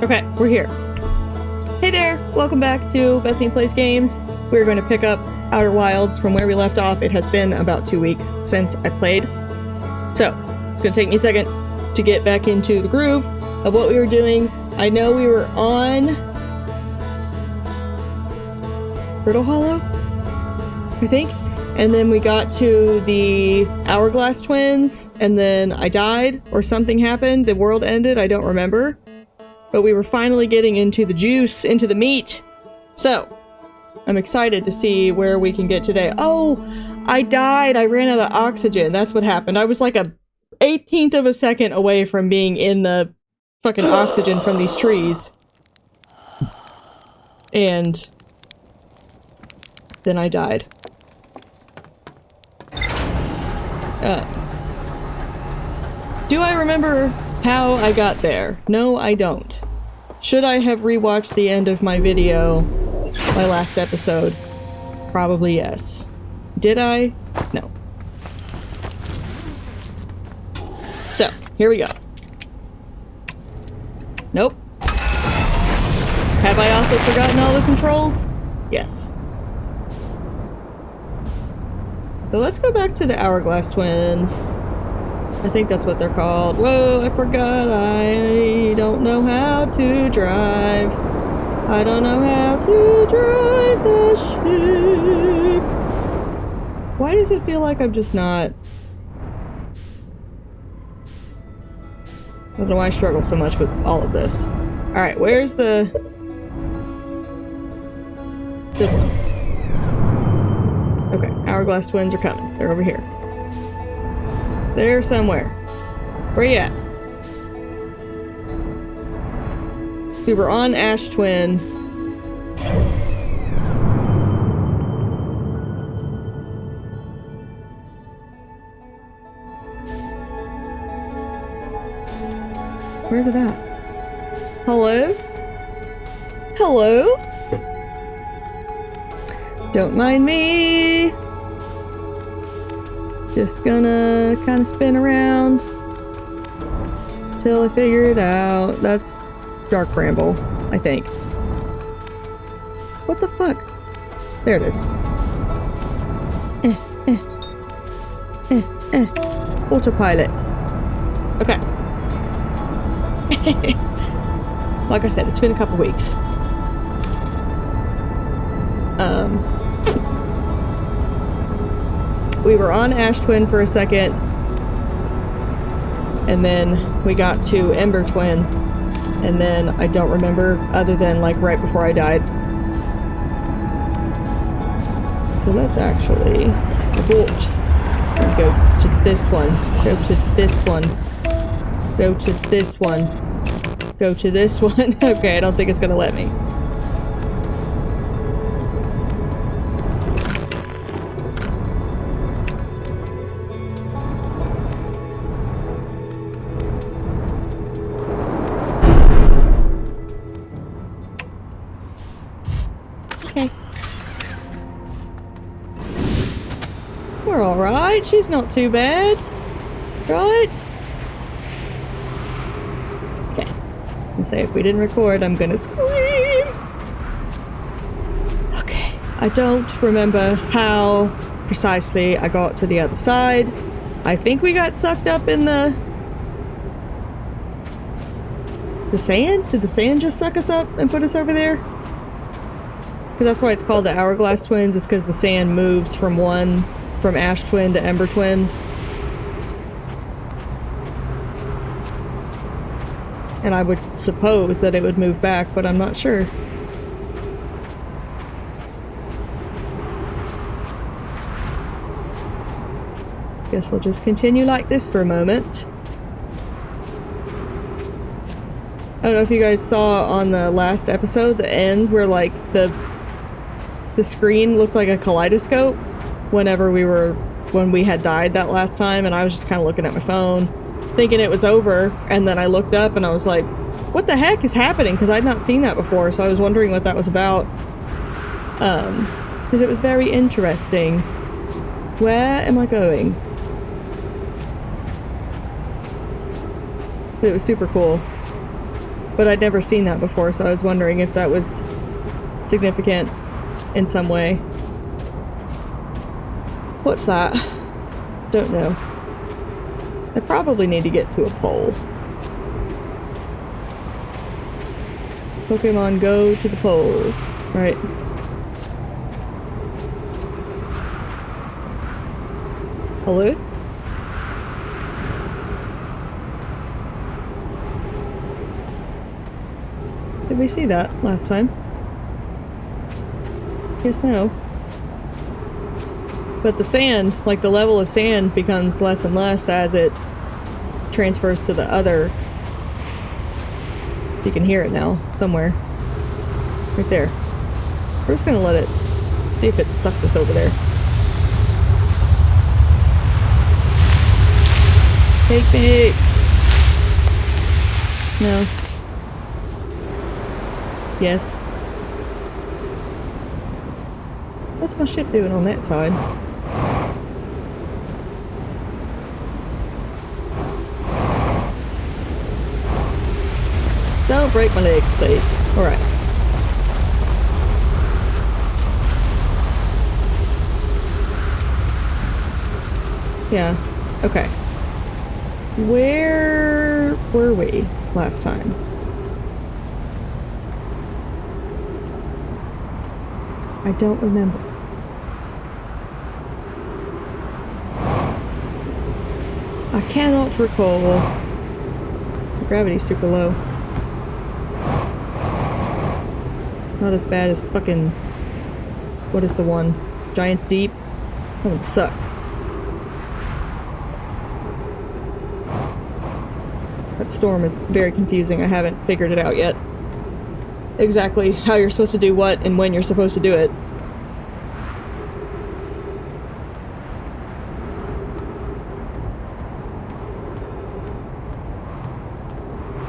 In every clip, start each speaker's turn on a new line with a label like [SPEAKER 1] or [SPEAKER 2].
[SPEAKER 1] Okay, we're here. Hey there! Welcome back to Bethany Plays Games. We're going to pick up Outer Wilds from where we left off. It has been about 2 weeks since I played. So, it's going to take me a second to get back into the groove of what we were doing. I know we were on Brittle Hollow, I think. And then we got to the Hourglass Twins, and then I died, or something happened. The world ended, I don't remember. But we were finally getting into the juice, into the meat. So, I'm excited to see where we can get today. Oh, I died. I ran out of oxygen. That's what happened. I was like a 18th of a second away from being in the fucking oxygen from these trees. And then I died. Do I remember how I got there? No, I don't. Should I have rewatched the end of my video, my last episode? Probably yes. Did I? No. So, here we go. Nope. Have I also forgotten all the controls? Yes. So let's go back to the Hourglass Twins. I think that's what they're called. Whoa, I forgot. I don't know how to drive. I don't know how to drive the ship. Why does it feel like I'm just not... I don't know why I struggle so much with all of this. Alright, where's the... This one. Okay, Hourglass Twins are coming. They're over here. There somewhere. Where you at? We were on Ash Twin. Where's it at? Hello? Hello? Don't mind me. Just gonna kind of spin around till I figure it out. That's Dark Bramble, I think. What the fuck? There it is. Autopilot. Okay. Like I said, it's been a couple weeks. We were on Ash Twin for a second, and then we got to Ember Twin, and then I don't remember other than like right before I died. So let's actually abort and go to this one, go to this one, go to this one, go to this one. Okay, I don't think it's gonna let me. We're alright, she's not too bad. Right? Okay. And say if we didn't record, I'm gonna scream. Okay. I don't remember how precisely I got to the other side. I think we got sucked up in the sand? Did the sand just suck us up and put us over there? Because that's why it's called the Hourglass Twins, is because the sand moves from Ash Twin to Ember Twin. And I would suppose that it would move back, but I'm not sure. Guess we'll just continue like this for a moment. I don't know if you guys saw on the last episode, the end, where like the screen looked like a kaleidoscope when we had died that last time, and I was just kind of looking at my phone thinking it was over, and then I looked up and I was like, what the heck is happening? Because I'd not seen that before, so I was wondering what that was about. Because it was very interesting. Where am I going? It was super cool. But I'd never seen that before, so I was wondering if that was significant in some way. What's that? Don't know. I probably need to get to a pole. Pokemon go to the poles. Right. Hello? Did we see that last time? Guess no. But the sand, like the level of sand, becomes less and less as it transfers to the other. You can hear it now, somewhere. Right there. We're just gonna let it see if it sucked us over there. Take me! No. Yes. What's my ship doing on that side? Don't break my legs, please. Alright. Yeah. Okay. Where were we last time? I don't remember. I cannot recall. The gravity's super low. Not as bad as fucking... What is the one? Giant's Deep? That one sucks. That storm is very confusing. I haven't figured it out yet. Exactly how you're supposed to do what and when you're supposed to do it.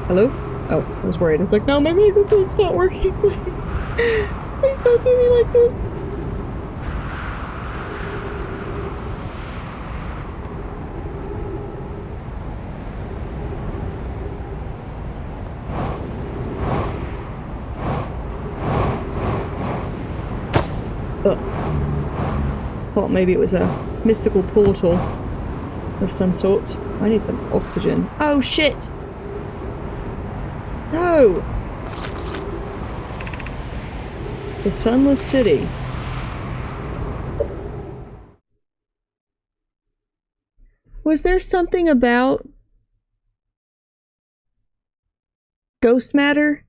[SPEAKER 1] Hello? Oh, I was worried. I was like, no, my microphone's not working, please. Please don't do me like this. Thought maybe it was a mystical portal of some sort. I need some oxygen. Oh shit! No! The Sunless City. Was there something about ghost matter?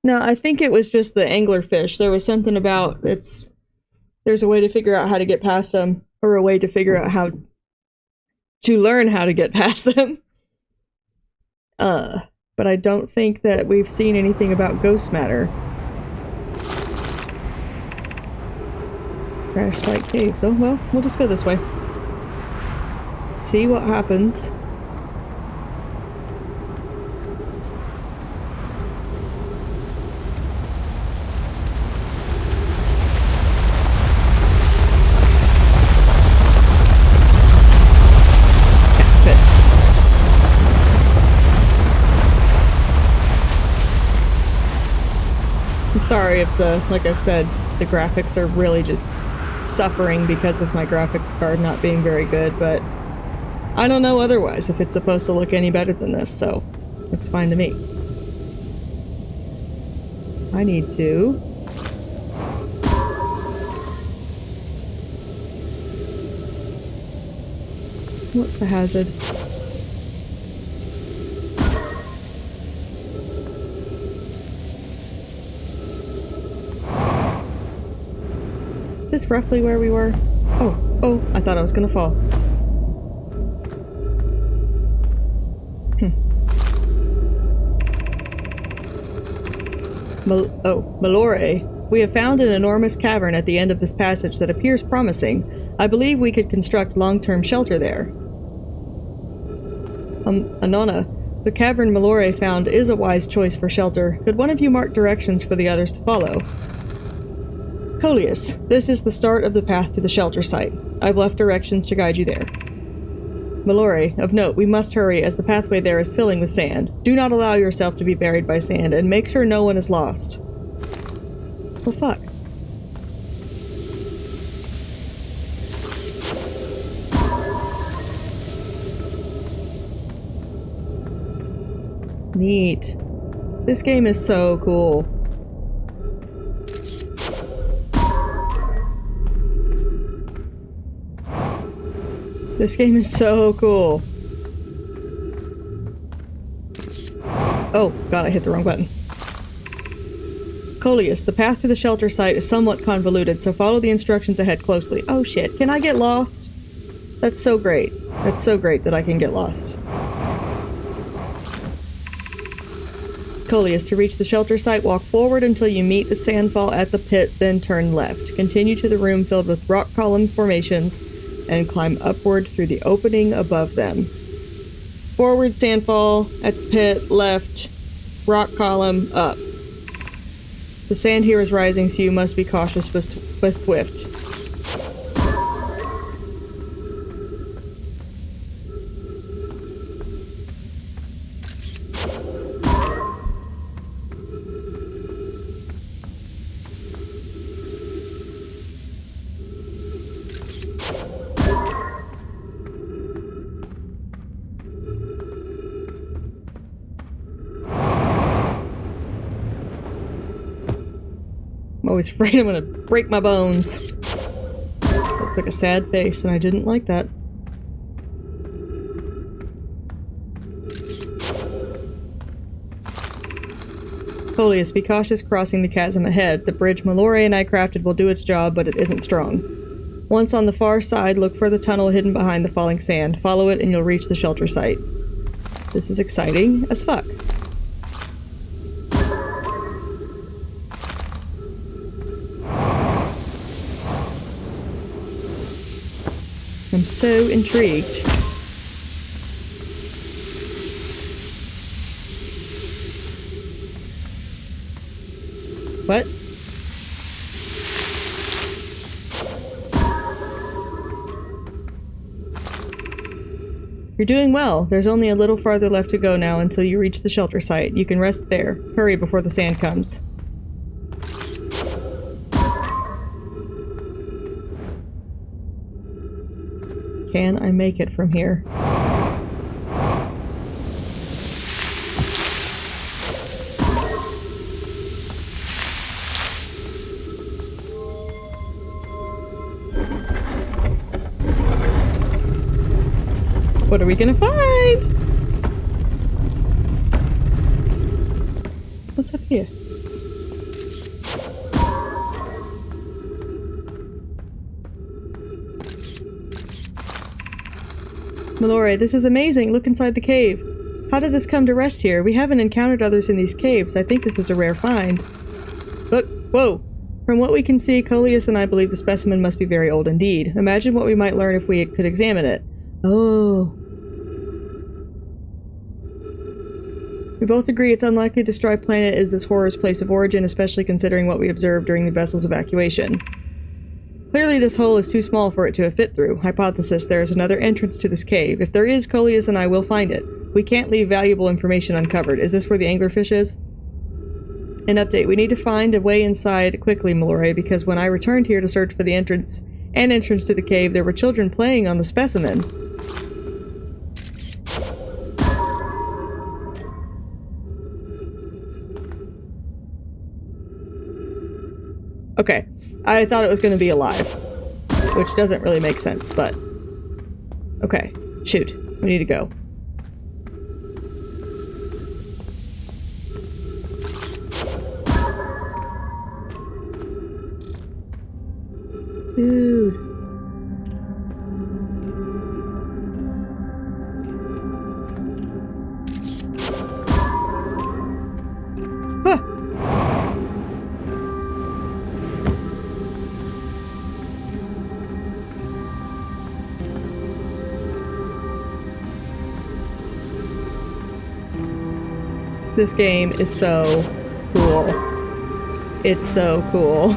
[SPEAKER 1] No, I think it was just the anglerfish. There was something about there's a way to figure out how to get past them, or a way to figure out how to learn how to get past them. But I don't think that we've seen anything about ghost matter. Crash site caves. Oh, well, we'll just go this way. See what happens. Sorry if like I said, the graphics are really just suffering because of my graphics card not being very good, but I don't know otherwise if it's supposed to look any better than this, so looks fine to me. I need to... What's the hazard? Is this roughly where we were? Oh, I thought I was gonna fall. Mellow. We have found an enormous cavern at the end of this passage that appears promising. I believe we could construct long-term shelter there. Anona, the cavern Mellow found is a wise choice for shelter. Could one of you mark directions for the others to follow? Coleus, this is the start of the path to the shelter site. I've left directions to guide you there. Mallory, of note, we must hurry as the pathway there is filling with sand. Do not allow yourself to be buried by sand, and make sure no one is lost. Oh, fuck. Neat. This game is so cool. This game is so cool. Oh, God, I hit the wrong button. Coleus, the path to the shelter site is somewhat convoluted, so follow the instructions ahead closely. Oh shit, can I get lost? That's so great. That's so great that I can get lost. Coleus, to reach the shelter site, walk forward until you meet the sandfall at the pit, then turn left. Continue to the room filled with rock column formations and climb upward through the opening above them. Forward sandfall, at the pit, left, rock column, up. The sand here is rising, so you must be cautious but swift. I'm always afraid I'm gonna break my bones. Looked like a sad face, and I didn't like that. Coleus, be cautious crossing the chasm ahead. The bridge Mallory and I crafted will do its job, but it isn't strong. Once on the far side, look for the tunnel hidden behind the falling sand. Follow it and you'll reach the shelter site. This is exciting as fuck. I'm so intrigued. What? You're doing well. There's only a little farther left to go now until you reach the shelter site. You can rest there. Hurry before the sand comes. Can I make it from here? What are we gonna find? What's up here? Mallory, this is amazing. Look inside the cave. How did this come to rest here? We haven't encountered others in these caves. I think this is a rare find. Look, whoa. From what we can see, Coleus and I believe the specimen must be very old indeed. Imagine what we might learn if we could examine it. Oh. We both agree it's unlikely this dry planet is this horror's place of origin, especially considering what we observed during the vessel's evacuation. Clearly this hole is too small for it to have fit through. Hypothesis, there is another entrance to this cave. If there is, Coleus and I will find it. We can't leave valuable information uncovered. Is this where the anglerfish is? An update. We need to find a way inside quickly, Mallory, because when I returned here to search for the entrance to the cave, there were children playing on the specimen. Okay, I thought it was going to be alive, which doesn't really make sense, but... Okay, shoot, we need to go. Dude. This game is so cool. It's so cool.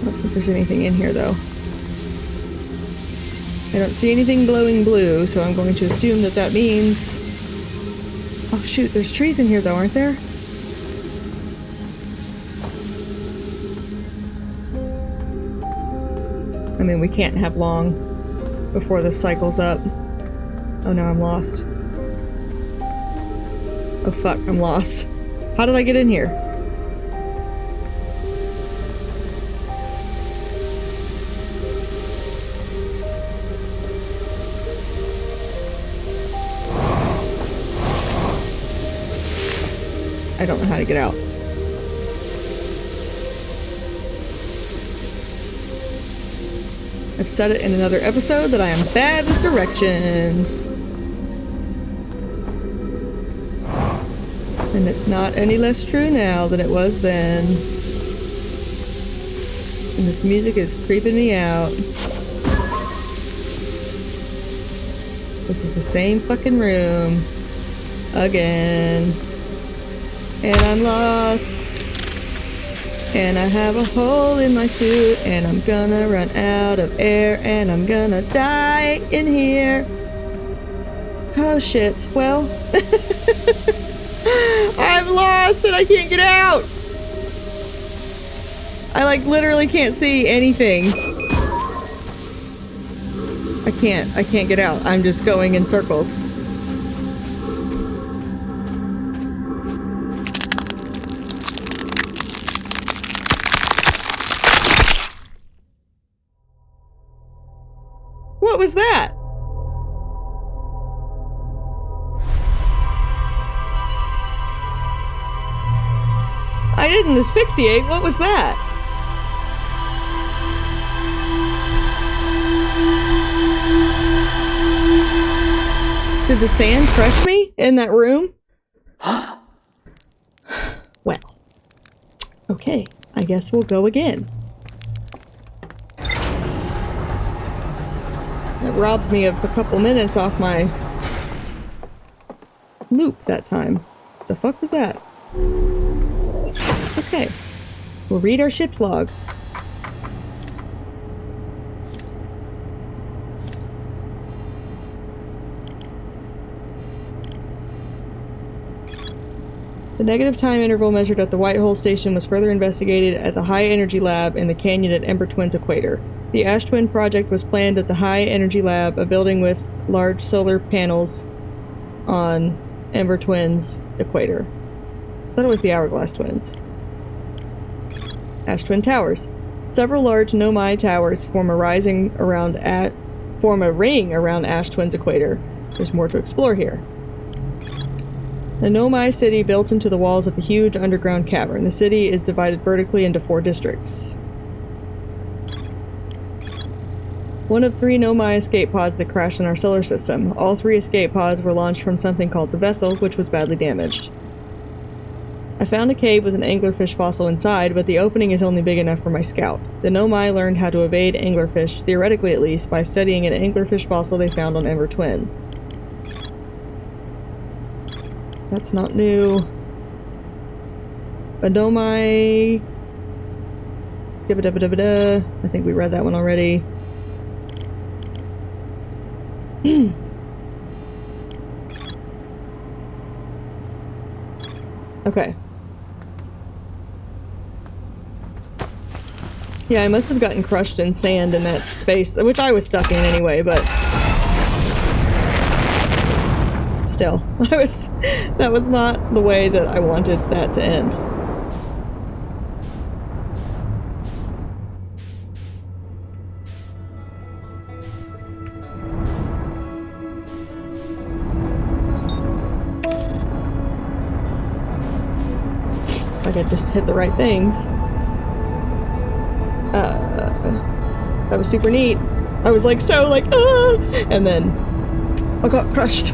[SPEAKER 1] I don't think there's anything in here, though. I don't see anything glowing blue, so I'm going to assume that that means... Oh shoot, there's trees in here, though, aren't there? I mean, we can't have long before this cycle's up. Oh no, I'm lost. Oh fuck, I'm lost. How did I get in here? I don't know how to get out. I've said it in another episode that I am bad with directions. And it's not any less true now than it was then. And this music is creeping me out. This is the same fucking room. Again. And I'm lost. And I have a hole in my suit. And I'm gonna run out of air. And I'm gonna die in here. Oh shit. Well. I'm lost and I can't get out! I like literally can't see anything. I can't get out. I'm just going in circles. What was that? I didn't asphyxiate. What was that? Did the sand crush me in that room? Well. Okay. I guess we'll go again. That robbed me of a couple minutes off my loop that time. The fuck was that? Okay, we'll read our ship's log. The negative time interval measured at the Whitehole Station was further investigated at the High Energy Lab in the canyon at Ember Twin's equator. The Ash Twin project was planned at the High Energy Lab, a building with large solar panels on Ember Twin's equator. I thought it was the Hourglass Twins. Ash Twin Towers. Several large Nomai towers form a ring around Ash Twin's equator. There's more to explore here. The Nomai city built into the walls of a huge underground cavern. The city is divided vertically into 4 districts. One of 3 Nomai escape pods that crashed in our solar system. All 3 escape pods were launched from something called the Vessel, which was badly damaged. I found a cave with an anglerfish fossil inside, but the opening is only big enough for my scout. The Nomai learned how to evade anglerfish, theoretically at least, by studying an anglerfish fossil they found on Ember Twin. That's not new. A Nomai... I think we read that one already. Okay. Yeah, I must have gotten crushed in sand in that space, which I was stuck in anyway, but... Still, that was not the way that I wanted that to end. Like I just hit the right things. That was super neat. I was like, ah! And then I got crushed.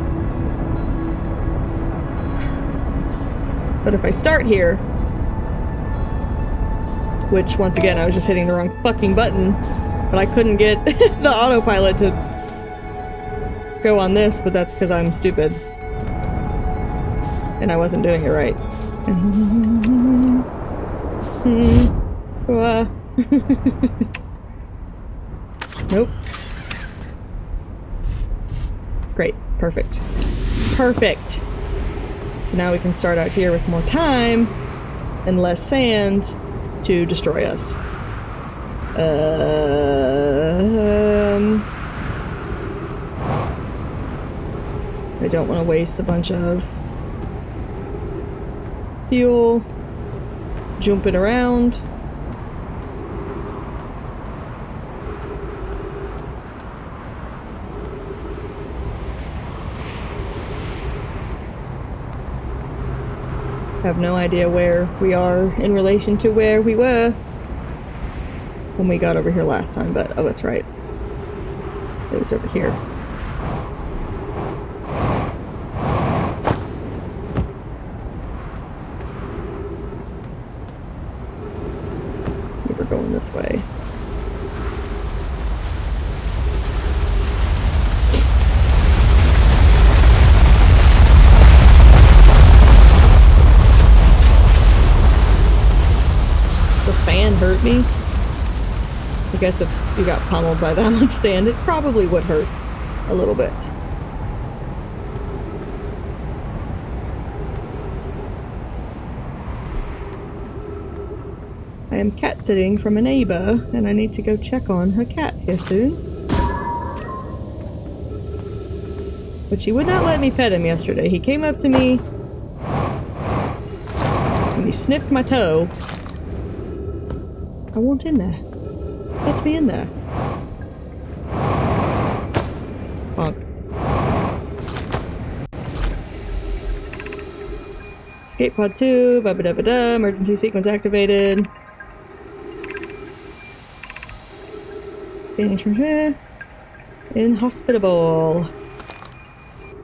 [SPEAKER 1] But if I start here, which once again, I was just hitting the wrong fucking button, but I couldn't get the autopilot to go on this, but that's because I'm stupid. And I wasn't doing it right. Nope. Great. Perfect. Perfect! So now we can start out here with more time and less sand to destroy us. I don't want to waste a bunch of fuel jumping around. Have no idea where we are in relation to where we were when we got over here last time, but oh, that's right. It was over here. We were going this way. The fan hurt me. I guess if you got pummeled by that much sand, it probably would hurt a little bit. I am cat sitting from a neighbor, and I need to go check on her cat here soon. But she would not let me pet him yesterday. He came up to me, and he sniffed my toe. I want in there. Let me in there. Bonk. Escape pod 2, ba-ba-da-ba-da, emergency sequence activated. Finish from here. Inhospitable.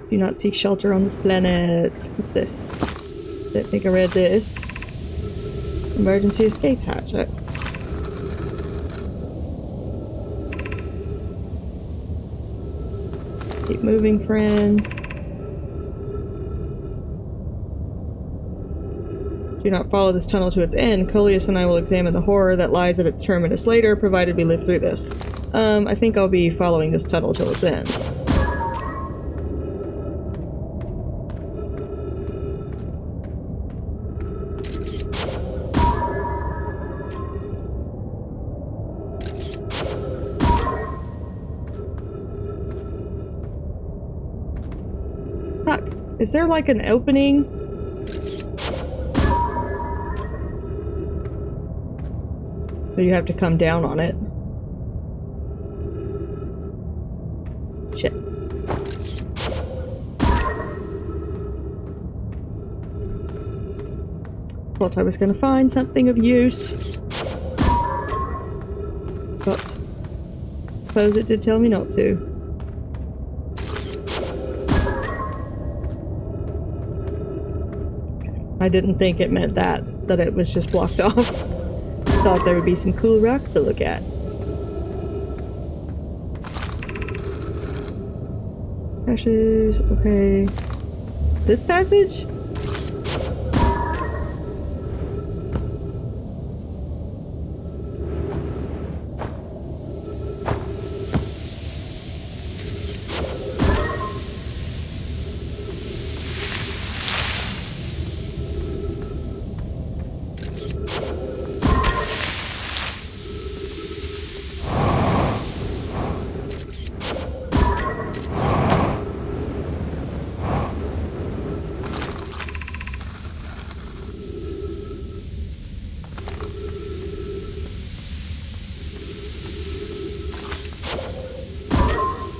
[SPEAKER 1] Do not seek shelter on this planet. What's this? I think I read this. Emergency escape hatch. Keep moving, friends. Do not follow this tunnel to its end. Coleus and I will examine the horror that lies at its terminus later, provided we live through this. I think I'll be following this tunnel till its end. Fuck. Is there like an opening? So you have to come down on it. Shit. Thought I was gonna find something of use. But suppose it did tell me not to. I didn't think it meant that it was just blocked off. Thought there would be some cool rocks to look at. Leashes, okay. This passage?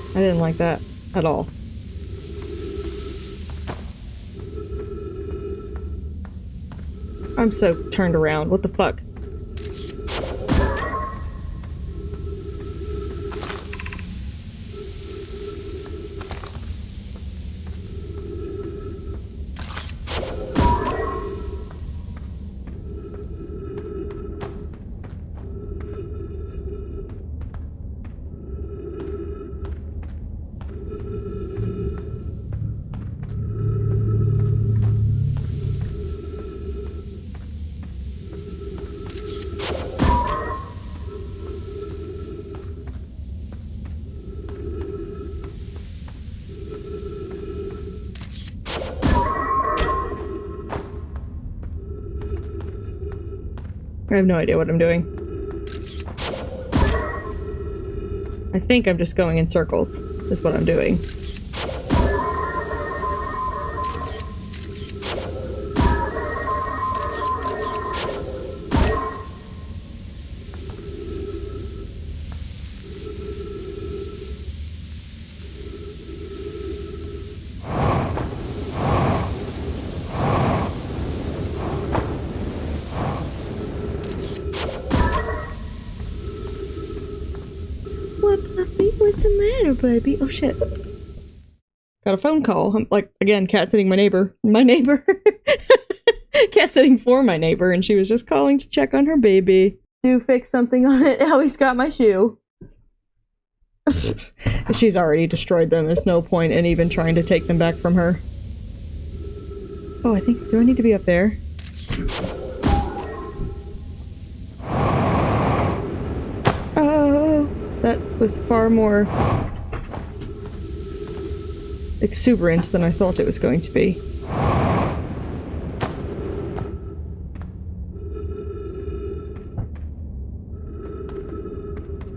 [SPEAKER 1] I didn't like that at all. I'm so turned around. What the fuck? I have no idea what I'm doing. I think I'm just going in circles, is what I'm doing. What's the matter, baby? Oh shit. Got a phone call. I'm like, again, cat sitting my neighbor. Cat sitting for my neighbor, and she was just calling to check on her baby. Do fix something on it. Oh, he's got my shoe. She's already destroyed them. There's no point in even trying to take them back from her. Oh, do I need to be up there? Oh, that was far more exuberant than I thought it was going to be.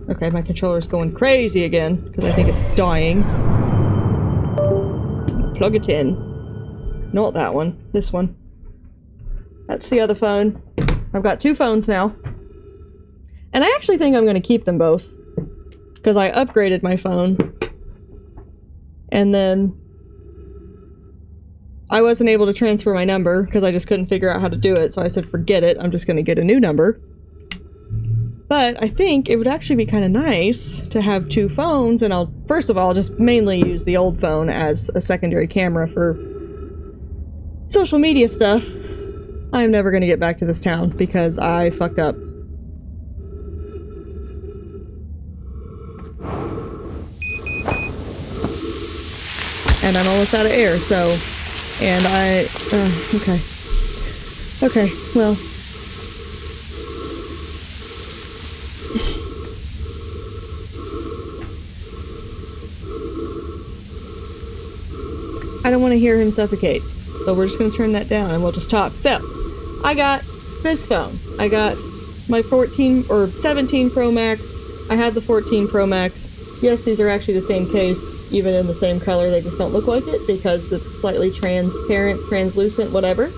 [SPEAKER 1] Okay, my controller's going crazy again, because I think it's dying. Plug it in. Not that one. This one. That's the other phone. I've got 2 phones now. And I actually think I'm going to keep them both. Because I upgraded my phone. And then I wasn't able to transfer my number because I just couldn't figure out how to do it. So I said, forget it. I'm just going to get a new number. But I think it would actually be kind of nice to have 2 phones, and I'll, first of all, just mainly use the old phone as a secondary camera for social media stuff. I'm never going to get back to this town because I fucked up. And I'm almost out of air, so, and okay. Okay, well. I don't want to hear him suffocate, so we're just going to turn that down and we'll just talk. So, I got this phone. I got my 14 or 17 Pro Max. I had the 14 Pro Max. Yes, these are actually the same case, even in the same color. They just don't look like it because it's slightly transparent, translucent, whatever.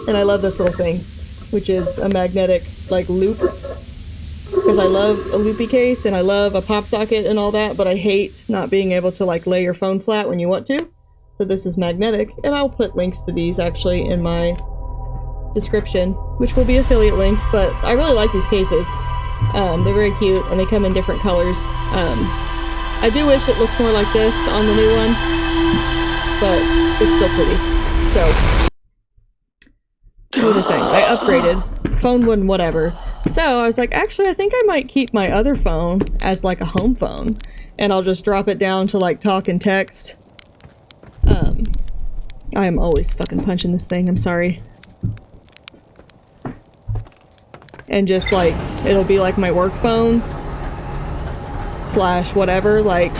[SPEAKER 1] And I love this little thing, which is a magnetic, like, loop. Because I love a loopy case and I love a pop socket and all that, but I hate not being able to like lay your phone flat when you want to. So this is magnetic, and I'll put links to these actually in my description, which will be affiliate links, but I really like these cases. They're very cute and they come in different colors. I do wish it looked more like this on the new one, but it's still pretty. So, what was I saying? I upgraded. Phone one, whatever. So I was like, actually, I think I might keep my other phone as like a home phone, and I'll just drop it down to like talk and text. I am always fucking punching this thing, I'm sorry. And just like, it'll be like my work phone / whatever, like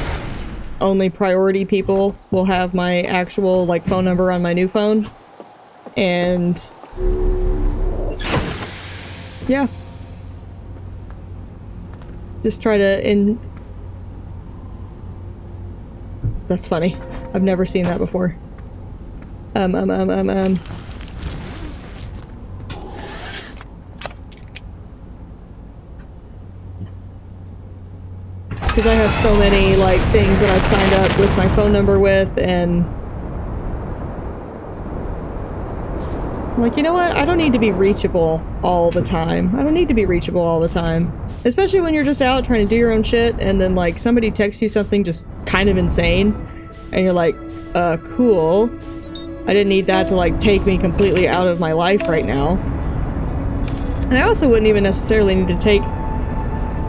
[SPEAKER 1] only priority people will have my actual like phone number on my new phone. And yeah. Just try to That's funny. I've never seen that before. Because I have so many, like, things that I've signed up with my phone number with, and I'm like, you know what? I don't need to be reachable all the time. I don't need to be reachable all the time. Especially when you're just out trying to do your own shit, and then, like, somebody texts you something just kind of insane, and you're like, cool. I didn't need that to, like, take me completely out of my life right now. And I also wouldn't even necessarily need to take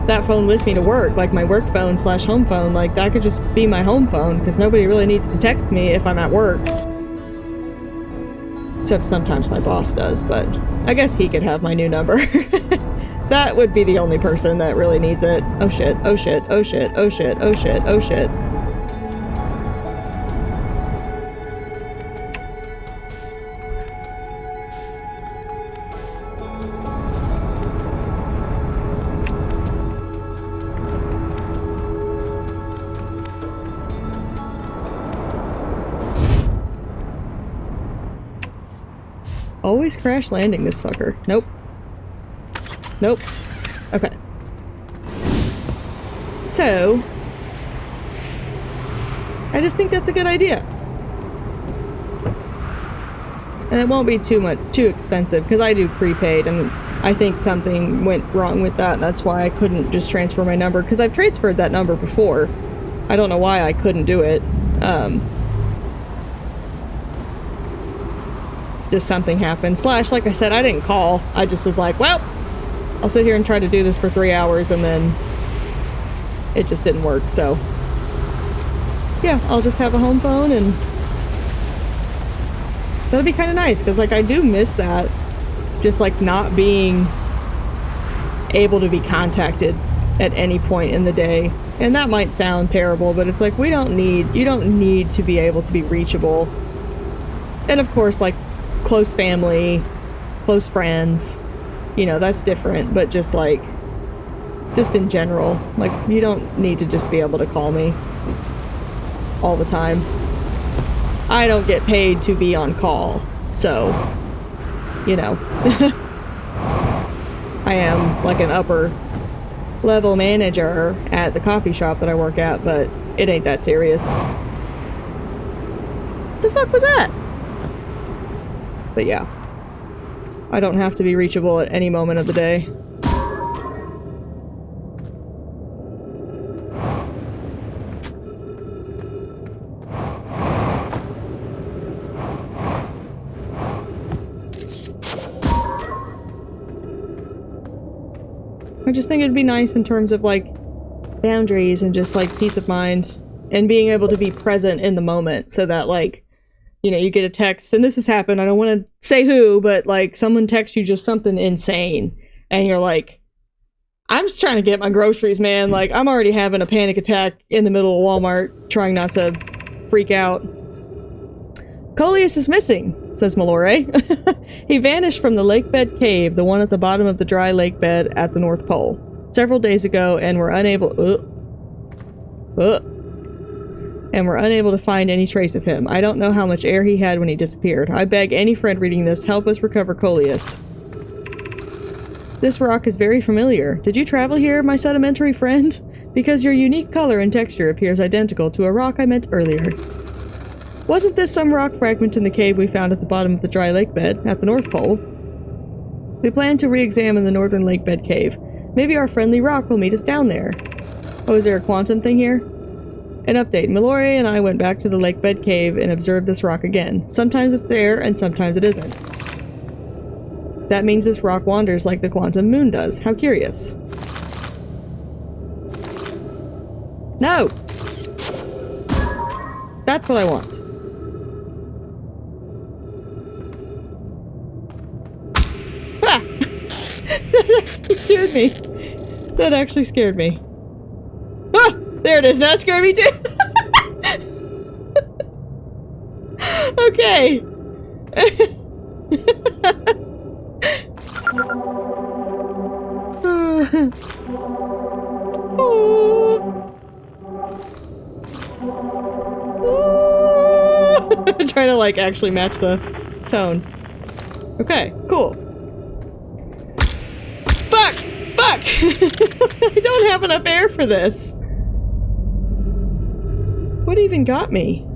[SPEAKER 1] that phone with me to work, like my work phone / home phone. Like, that could just be my home phone, because nobody really needs to text me if I'm at work. Except sometimes my boss does, but I guess he could have my new number. That would be the only person that really needs it. Oh shit, oh shit, oh shit, oh shit, oh shit, oh shit. always crash landing this fucker. Nope. Nope. Okay. So, I just think that's a good idea. And it won't be too expensive, because I do prepaid, and I think something went wrong with that, and that's why I couldn't just transfer my number, because I've transferred that number before. I don't know why I couldn't do it. Just something happened. Slash, like I said, I didn't call. I just was like, well, I'll sit here and try to do this for 3 hours, and then it just didn't work, so yeah, I'll just have a home phone, and that'll be kind of nice, because like I do miss that, just like not being able to be contacted at any point in the day. And that might sound terrible, but it's like you don't need to be able to be reachable. And of course, like close family, close friends, you know, that's different, but just in general, like you don't need to just be able to call me all the time. I don't get paid to be on call, so, you know. I am like an upper level manager at the coffee shop that I work at, but it ain't that serious. The fuck was that? But yeah, I don't have to be reachable at any moment of the day. I just think it'd be nice in terms of like boundaries and just like peace of mind and being able to be present in the moment, so that like, you know, you get a text, and this has happened, I don't want to say who, but like someone texts you just something insane and you're like, I'm just trying to get my groceries, man. Like I'm already having a panic attack in the middle of Walmart, trying not to freak out. Coleus is missing, says Mallory. He vanished from the lake bed cave, the one at the bottom of the dry lake bed at the North Pole, several days ago, and were unable to find any trace of him. I don't know how much air he had when he disappeared. I beg any friend reading this, help us recover Coleus. This rock is very familiar. Did you travel here, my sedimentary friend? Because your unique color and texture appears identical to a rock I met earlier. Wasn't this some rock fragment in the cave we found at the bottom of the dry lake bed at the North Pole? We plan to re-examine the northern lake bed cave. Maybe our friendly rock will meet us down there. Oh, is there a quantum thing here? An update. Mallory and I went back to the lake bed cave and observed this rock again. Sometimes it's there and sometimes it isn't. That means this rock wanders like the quantum moon does. How curious. No! That's what I want. That scared me. That actually scared me. Ah! There it is. That scared me too. Okay. Trying to like actually match the tone. Okay, cool. Fuck! Fuck! I don't have enough air for this. What even got me?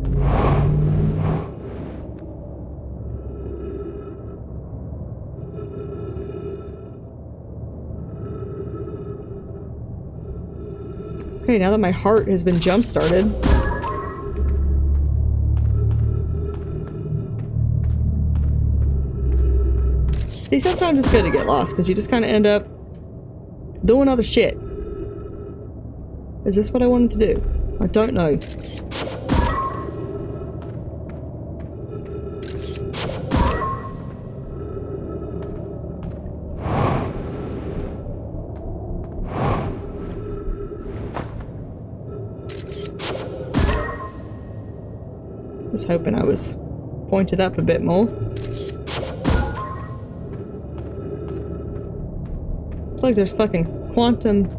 [SPEAKER 1] Okay, now that my heart has been jump-started. See, sometimes it's good to get lost, because you just kind of end up doing other shit. Is this what I wanted to do? I don't know. I was hoping I was pointed up a bit more. Looks like there's fucking quantum.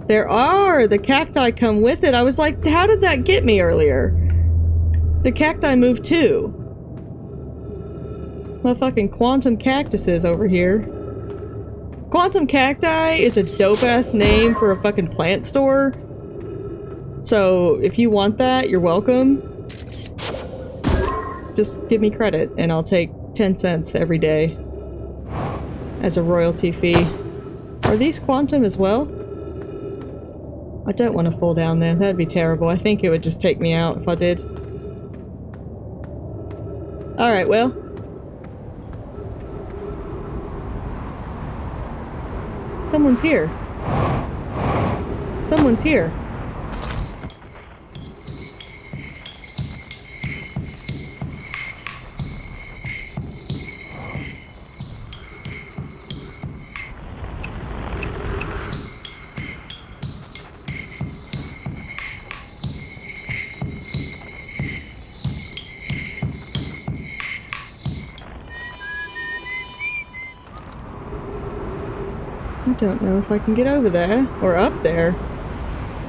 [SPEAKER 1] There are! The cacti come with it. I was like, how did that get me earlier? The cacti moved too. Motherfucking quantum cactuses over here. Quantum cacti is a dope-ass name for a fucking plant store. So, if you want that, you're welcome. Just give me credit, and I'll take 10 cents every day as a royalty fee. Are these quantum as well? I don't want to fall down there. That'd be terrible. I think it would just take me out if I did. Alright, well. Someone's here. Someone's here. I don't know if I can get over there, or up there,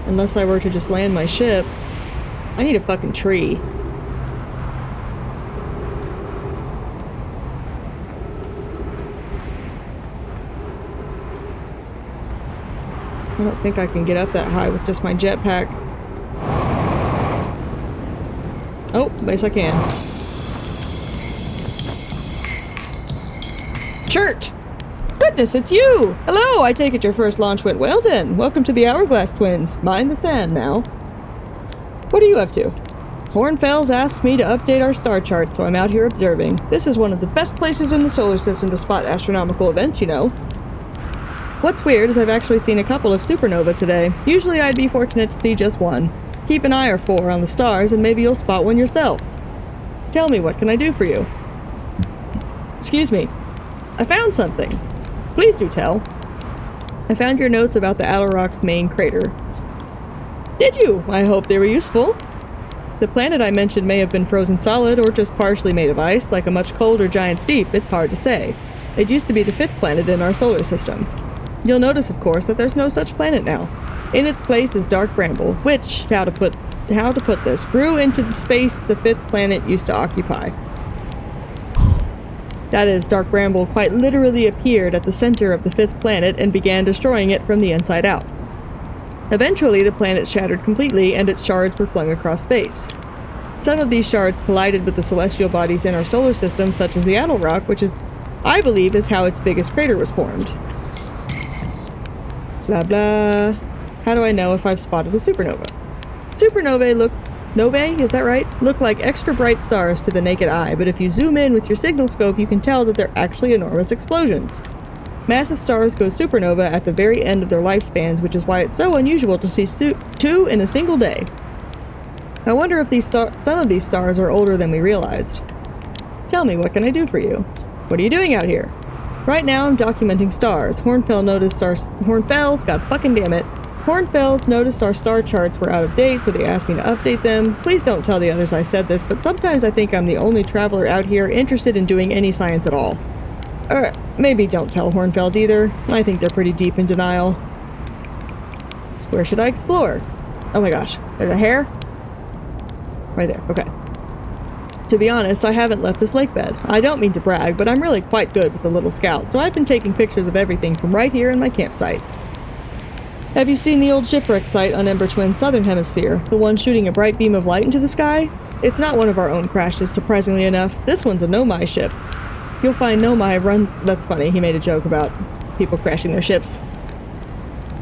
[SPEAKER 1] unless I were to just land my ship. I need a fucking tree. I don't think I can get up that high with just my jetpack. Oh, yes I can. Shirt! Goodness, it's you! Hello, I take it your first launch went well then. Welcome to the Hourglass Twins. Mind the sand now. What are you up to? Hornfels asked me to update our star chart, so I'm out here observing. This is one of the best places in the solar system to spot astronomical events, you know. What's weird is I've actually seen a couple of supernovae today. Usually I'd be fortunate to see just one. Keep an eye or four on the stars and maybe you'll spot one yourself. Tell me, what can I do for you? Excuse me. I found something. Please do tell. I found your notes about the Rock's main crater. Did you? I hope they were useful. The planet I mentioned may have been frozen solid or just partially made of ice, like a much colder giant's deep. It's hard to say. It used to be the 5th planet in our solar system. You'll notice, of course, that there's no such planet now. In its place is dark bramble, which, how to put this, grew into the space the 5th planet used to occupy. That is, dark bramble quite literally appeared at the center of the 5th planet and began destroying it from the inside out. Eventually, the planet shattered completely and its shards were flung across space. Some of these shards collided with the celestial bodies in our solar system, such as the Rock, which I believe is how its biggest crater was formed. Blah blah. How do I know if I've spotted a supernova? Supernovae look like extra bright stars to the naked eye, but if you zoom in with your signal scope, you can tell that they're actually enormous explosions. Massive stars go supernova at the very end of their lifespans, which is why it's so unusual to see two in a single day. I wonder if some of these stars are older than we realized. Tell me, what can I do for you? What are you doing out here? Right now, I'm documenting stars. Hornfels noticed our star charts were out of date, so they asked me to update them. Please don't tell the others I said this, but sometimes I think I'm the only traveler out here interested in doing any science at all. Or maybe don't tell Hornfels either. I think they're pretty deep in denial. Where should I explore? Oh my gosh, there's a hair? Right there, okay. To be honest, I haven't left this lake bed. I don't mean to brag, but I'm really quite good with the little scout, so I've been taking pictures of everything from right here in my campsite. Have you seen the old shipwreck site on Ember Twin's southern hemisphere? The one shooting a bright beam of light into the sky? It's not one of our own crashes, surprisingly enough. This one's a Nomai ship. You'll find Nomai runs... That's funny, he made a joke about people crashing their ships.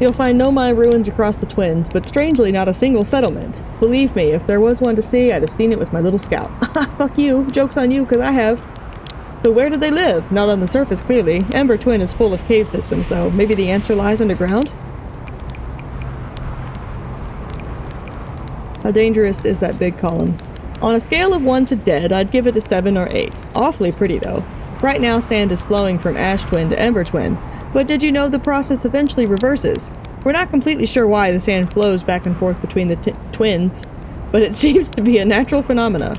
[SPEAKER 1] You'll find Nomai ruins across the Twins, but strangely not a single settlement. Believe me, if there was one to see, I'd have seen it with my little scout. Fuck you. Joke's on you, 'cause I have. So where do they live? Not on the surface, clearly. Ember Twin is full of cave systems, though. Maybe the answer lies underground? How dangerous is that big column? On a scale of 1 to dead, I'd give it a 7 or 8. Awfully pretty, though. Right now, sand is flowing from Ash Twin to Ember Twin. But did you know the process eventually reverses? We're not completely sure why the sand flows back and forth between the twins, but it seems to be a natural phenomena.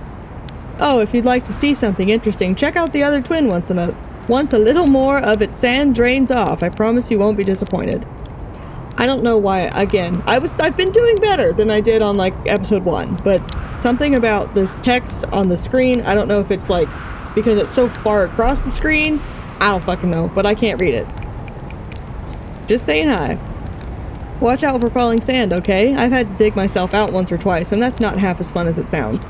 [SPEAKER 1] Oh, if you'd like to see something interesting, check out the other twin once a little more of its sand drains off. I promise you won't be disappointed. I don't know why, again, I've been doing better than I did on, like, episode 1, but something about this text on the screen, I don't know if it's, like, because it's so far across the screen. I don't fucking know, but I can't read it. Just saying hi. Watch out for falling sand, okay? I've had to dig myself out once or twice, and that's not half as fun as it sounds.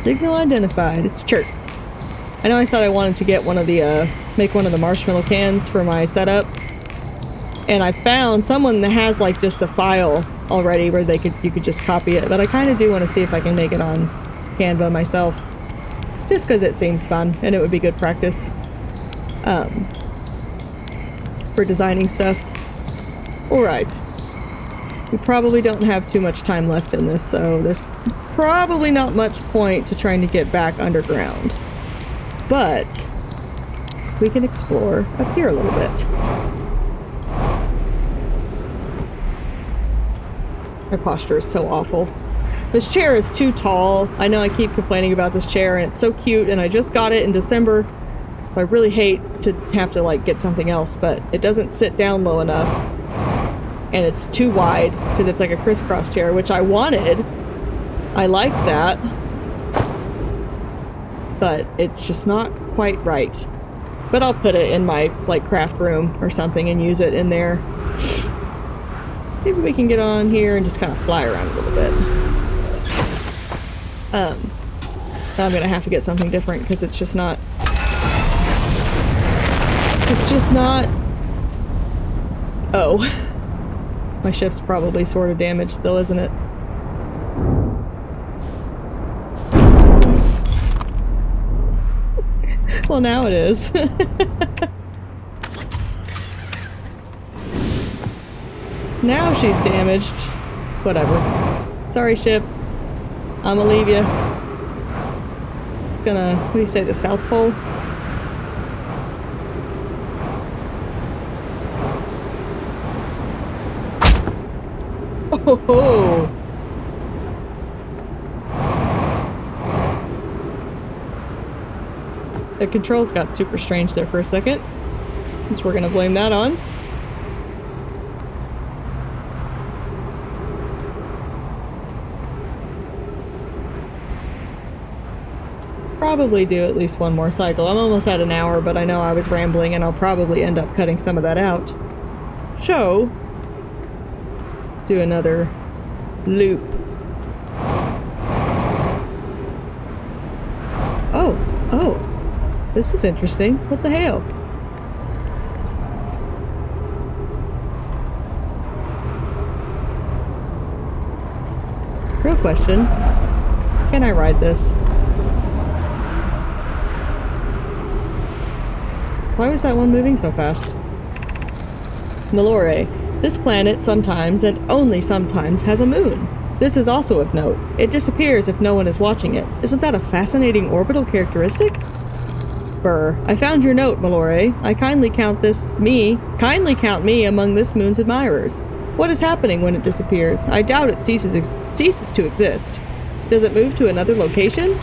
[SPEAKER 1] Signal identified. It's chirp. I know I said I wanted to get one of the, make one of the marshmallow cans for my setup. And I found someone that has, like, just the file already where you could just copy it. But I kind of do want to see if I can make it on Canva myself. Just because it seems fun and it would be good practice. For designing stuff. Alright. We probably don't have too much time left in this, so there's probably not much point to trying to get back underground. But we can explore up here a little bit. My posture is so awful. This chair is too tall. I know I keep complaining about this chair and it's so cute and I just got it in December. I really hate to have to like get something else, but it doesn't sit down low enough. And it's too wide because it's like a crisscross chair, which I wanted. I like that. But it's just not quite right. But I'll put it in my like craft room or something and use it in there. Maybe we can get on here and just kind of fly around a little bit. I'm gonna have to get something different because it's just not. It's just not. Oh. My ship's probably sort of damaged still, isn't it? Well, now it is. Now she's damaged. Whatever. Sorry, ship. I'ma leave you. It's gonna... What do you say? The South Pole? Oh ho! The controls got super strange there for a second. Since we're gonna blame that on. Probably do at least one more cycle. I'm almost at an hour, but I know I was rambling and I'll probably end up cutting some of that out. So, do another loop. Oh, this is interesting. What the hell? Real question. Can I ride this? Why was that one moving so fast? Mellow. This planet sometimes, and only sometimes, has a moon. This is also of note. It disappears if no one is watching it. Isn't that a fascinating orbital characteristic? Brr. I found your note, Mellow. I kindly count me among this moon's admirers. What is happening when it disappears? I doubt it ceases to exist. Does it move to another location?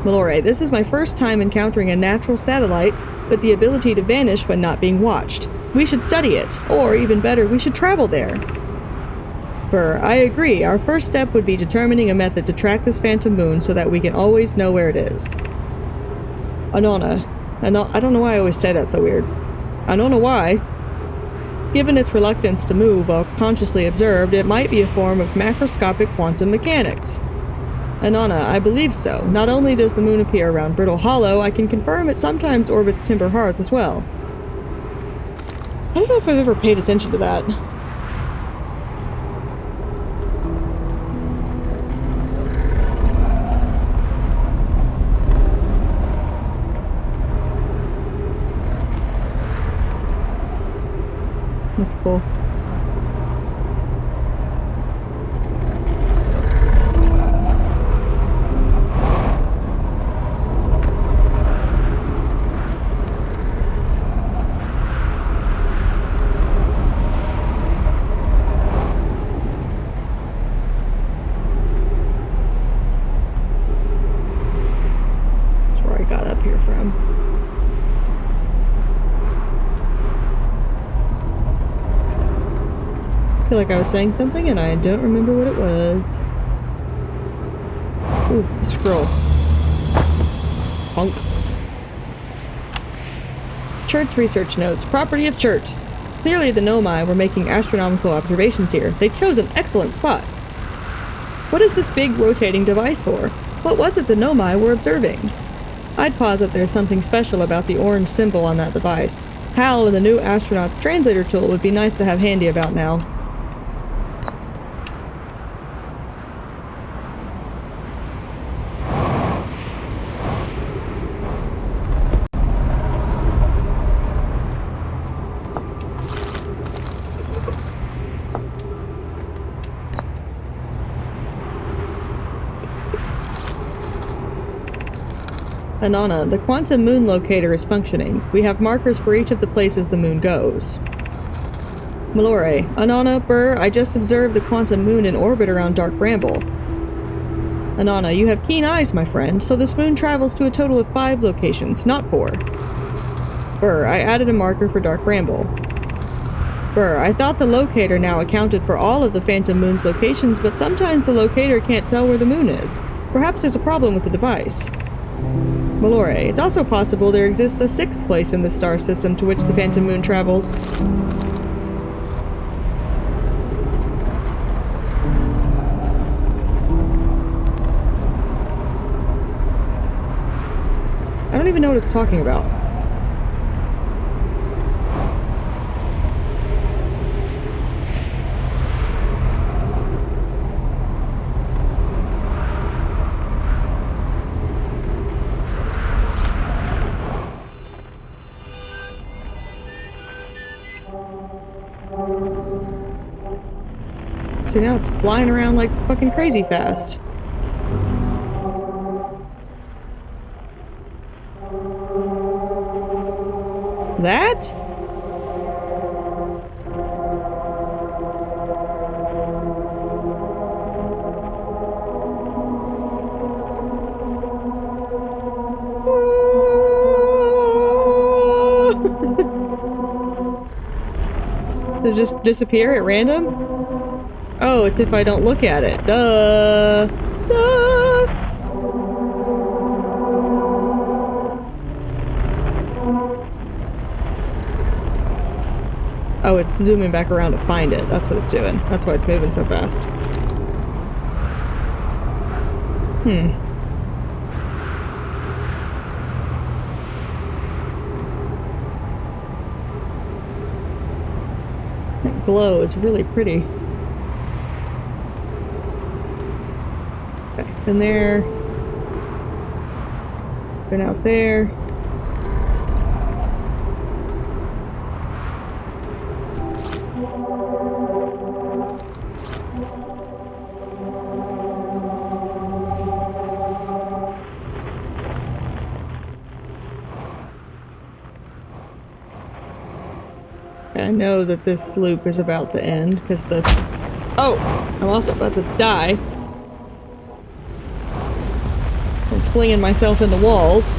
[SPEAKER 1] Mellow, this is my first time encountering a natural satellite with the ability to vanish when not being watched. We should study it, or even better, we should travel there. Brr, I agree. Our first step would be determining a method to track this phantom moon so that we can always know where it is. Anona. I don't know why I always say that so weird. I don't know why. Given its reluctance to move while consciously observed, it might be a form of macroscopic quantum mechanics. Anana, I believe so. Not only does the moon appear around Brittle Hollow, I can confirm it sometimes orbits Timber Hearth as well. I don't know if I've ever paid attention to that. That's cool. feel like I was saying something and I don't remember what it was. Ooh, a scroll. Punk. Church research notes. Property of Church. Clearly the Nomai were making astronomical observations here. They chose an excellent spot. What is this big rotating device for? What was it the Nomai were observing? I'd posit there's something special about the orange symbol on that device. HAL and the new astronaut's translator tool would be nice to have handy about now. Anana, the quantum moon locator is functioning. We have markers for each of the places the moon goes. Malore, Anana, Burr, I just observed the quantum moon in orbit around Dark Bramble. Anana, you have keen eyes, my friend, so this moon travels to a total of 5 locations, not 4. Burr, I added a marker for Dark Bramble. Burr, I thought the locator now accounted for all of the Phantom Moon's locations, but sometimes the locator can't tell where the moon is. Perhaps there's a problem with the device. Malore, it's also possible there exists a 6th place in the star system to which the Phantom Moon travels. I don't even know what it's talking about. So now it's flying around like fucking crazy fast. That? Did it just disappear at random? Oh, it's if I don't look at it. Duh! Duh! Oh, it's zooming back around to find it. That's what it's doing. That's why it's moving so fast. That glow is really pretty. Okay, been there. Been out there. I know that this loop is about to end because the... Oh! I'm also about to die. I'm flinging myself in the walls.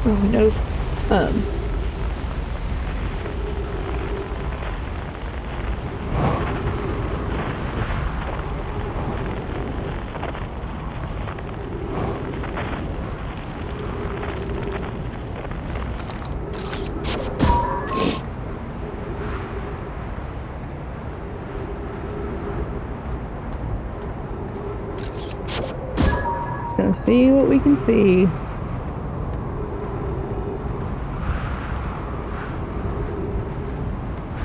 [SPEAKER 1] Oh, my nose. Gonna see what we can see.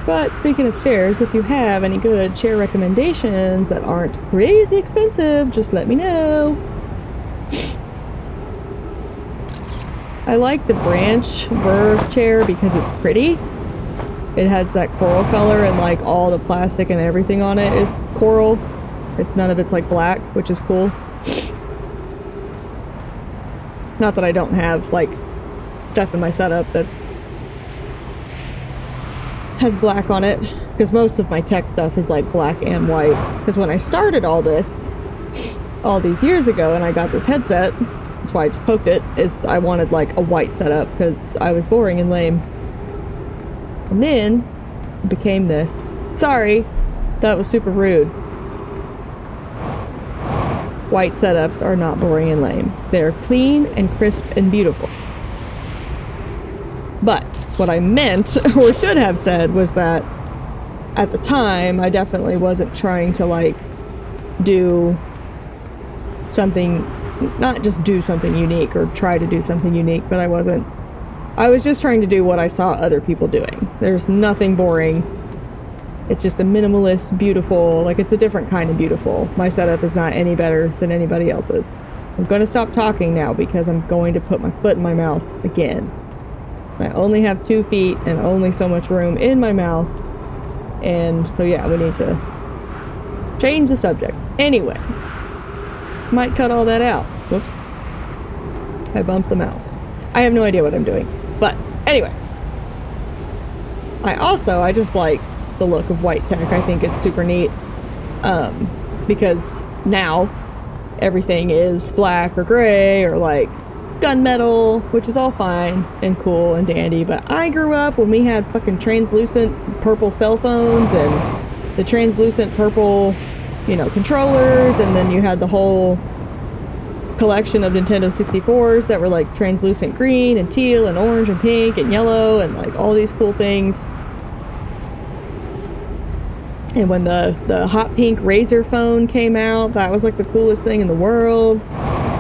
[SPEAKER 1] But speaking of chairs, if you have any good chair recommendations that aren't crazy expensive, just let me know. I like the branch Verve chair because it's pretty. It has that coral color and like all the plastic and everything on it is coral. It's none of it's like black, which is cool. Not that I don't have, like, stuff in my setup that's has black on it. Because most of my tech stuff is like black and white. Because when I started all this, all these years ago, and I got this headset, that's why I just poked it, is I wanted like a white setup because I was boring and lame. And then it became this. Sorry, that was super rude. White setups are not boring and lame. They're clean and crisp and beautiful. But what I meant, or should have said, was that at the time, I definitely wasn't trying to, like, do something, not just do something unique or try to do something unique, but I was just trying to do what I saw other people doing. There's nothing boring. It's just a minimalist, beautiful, like, it's a different kind of beautiful. My setup is not any better than anybody else's. I'm going to stop talking now because I'm going to put my foot in my mouth again. I only have 2 feet and only so much room in my mouth. And so yeah, we need to change the subject. Anyway, might cut all that out. Whoops. I bumped the mouse. I have no idea what I'm doing. But anyway. I just like the look of white tech. I think it's super neat. Because now everything is black or gray or like gunmetal, which is all fine and cool and dandy, but I grew up when we had fucking translucent purple cell phones and the translucent purple, you know, controllers, and then you had the whole collection of Nintendo 64s that were like translucent green and teal and orange and pink and yellow and like all these cool things. And when the hot pink Razr phone came out, that was like the coolest thing in the world.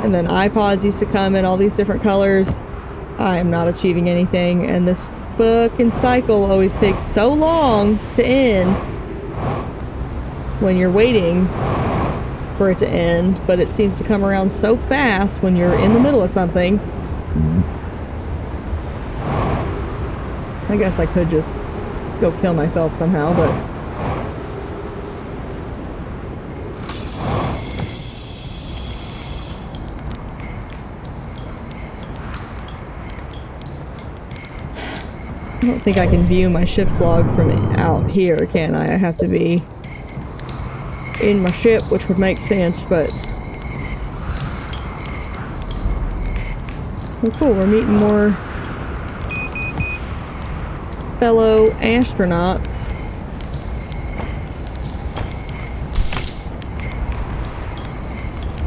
[SPEAKER 1] And then iPods used to come in all these different colors. I am not achieving anything, and this fucking cycle always takes so long to end when you're waiting for it to end, but it seems to come around so fast when you're in the middle of something. I guess I could just go kill myself somehow, but I don't think I can view my ship's log from out here, can I? I have to be in my ship, which would make sense, but... Oh cool, we're meeting more fellow astronauts.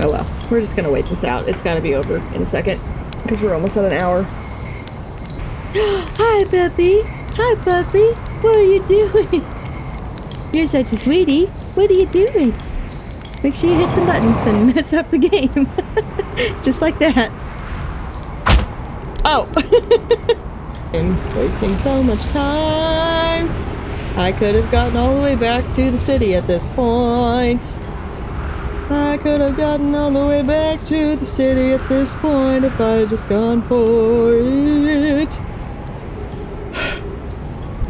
[SPEAKER 1] Oh well, we're just gonna wait this out. It's gotta be over in a second, because we're almost at an hour. Hi, puppy. Hi, puppy. What are you doing? You're such a sweetie. What are you doing? Make sure you hit some buttons and mess up the game. Just like that. Oh! I'm wasting so much time. I could have gotten all the way back to the city at this point. I could have gotten all the way back to the city at this point if I had just gone for it.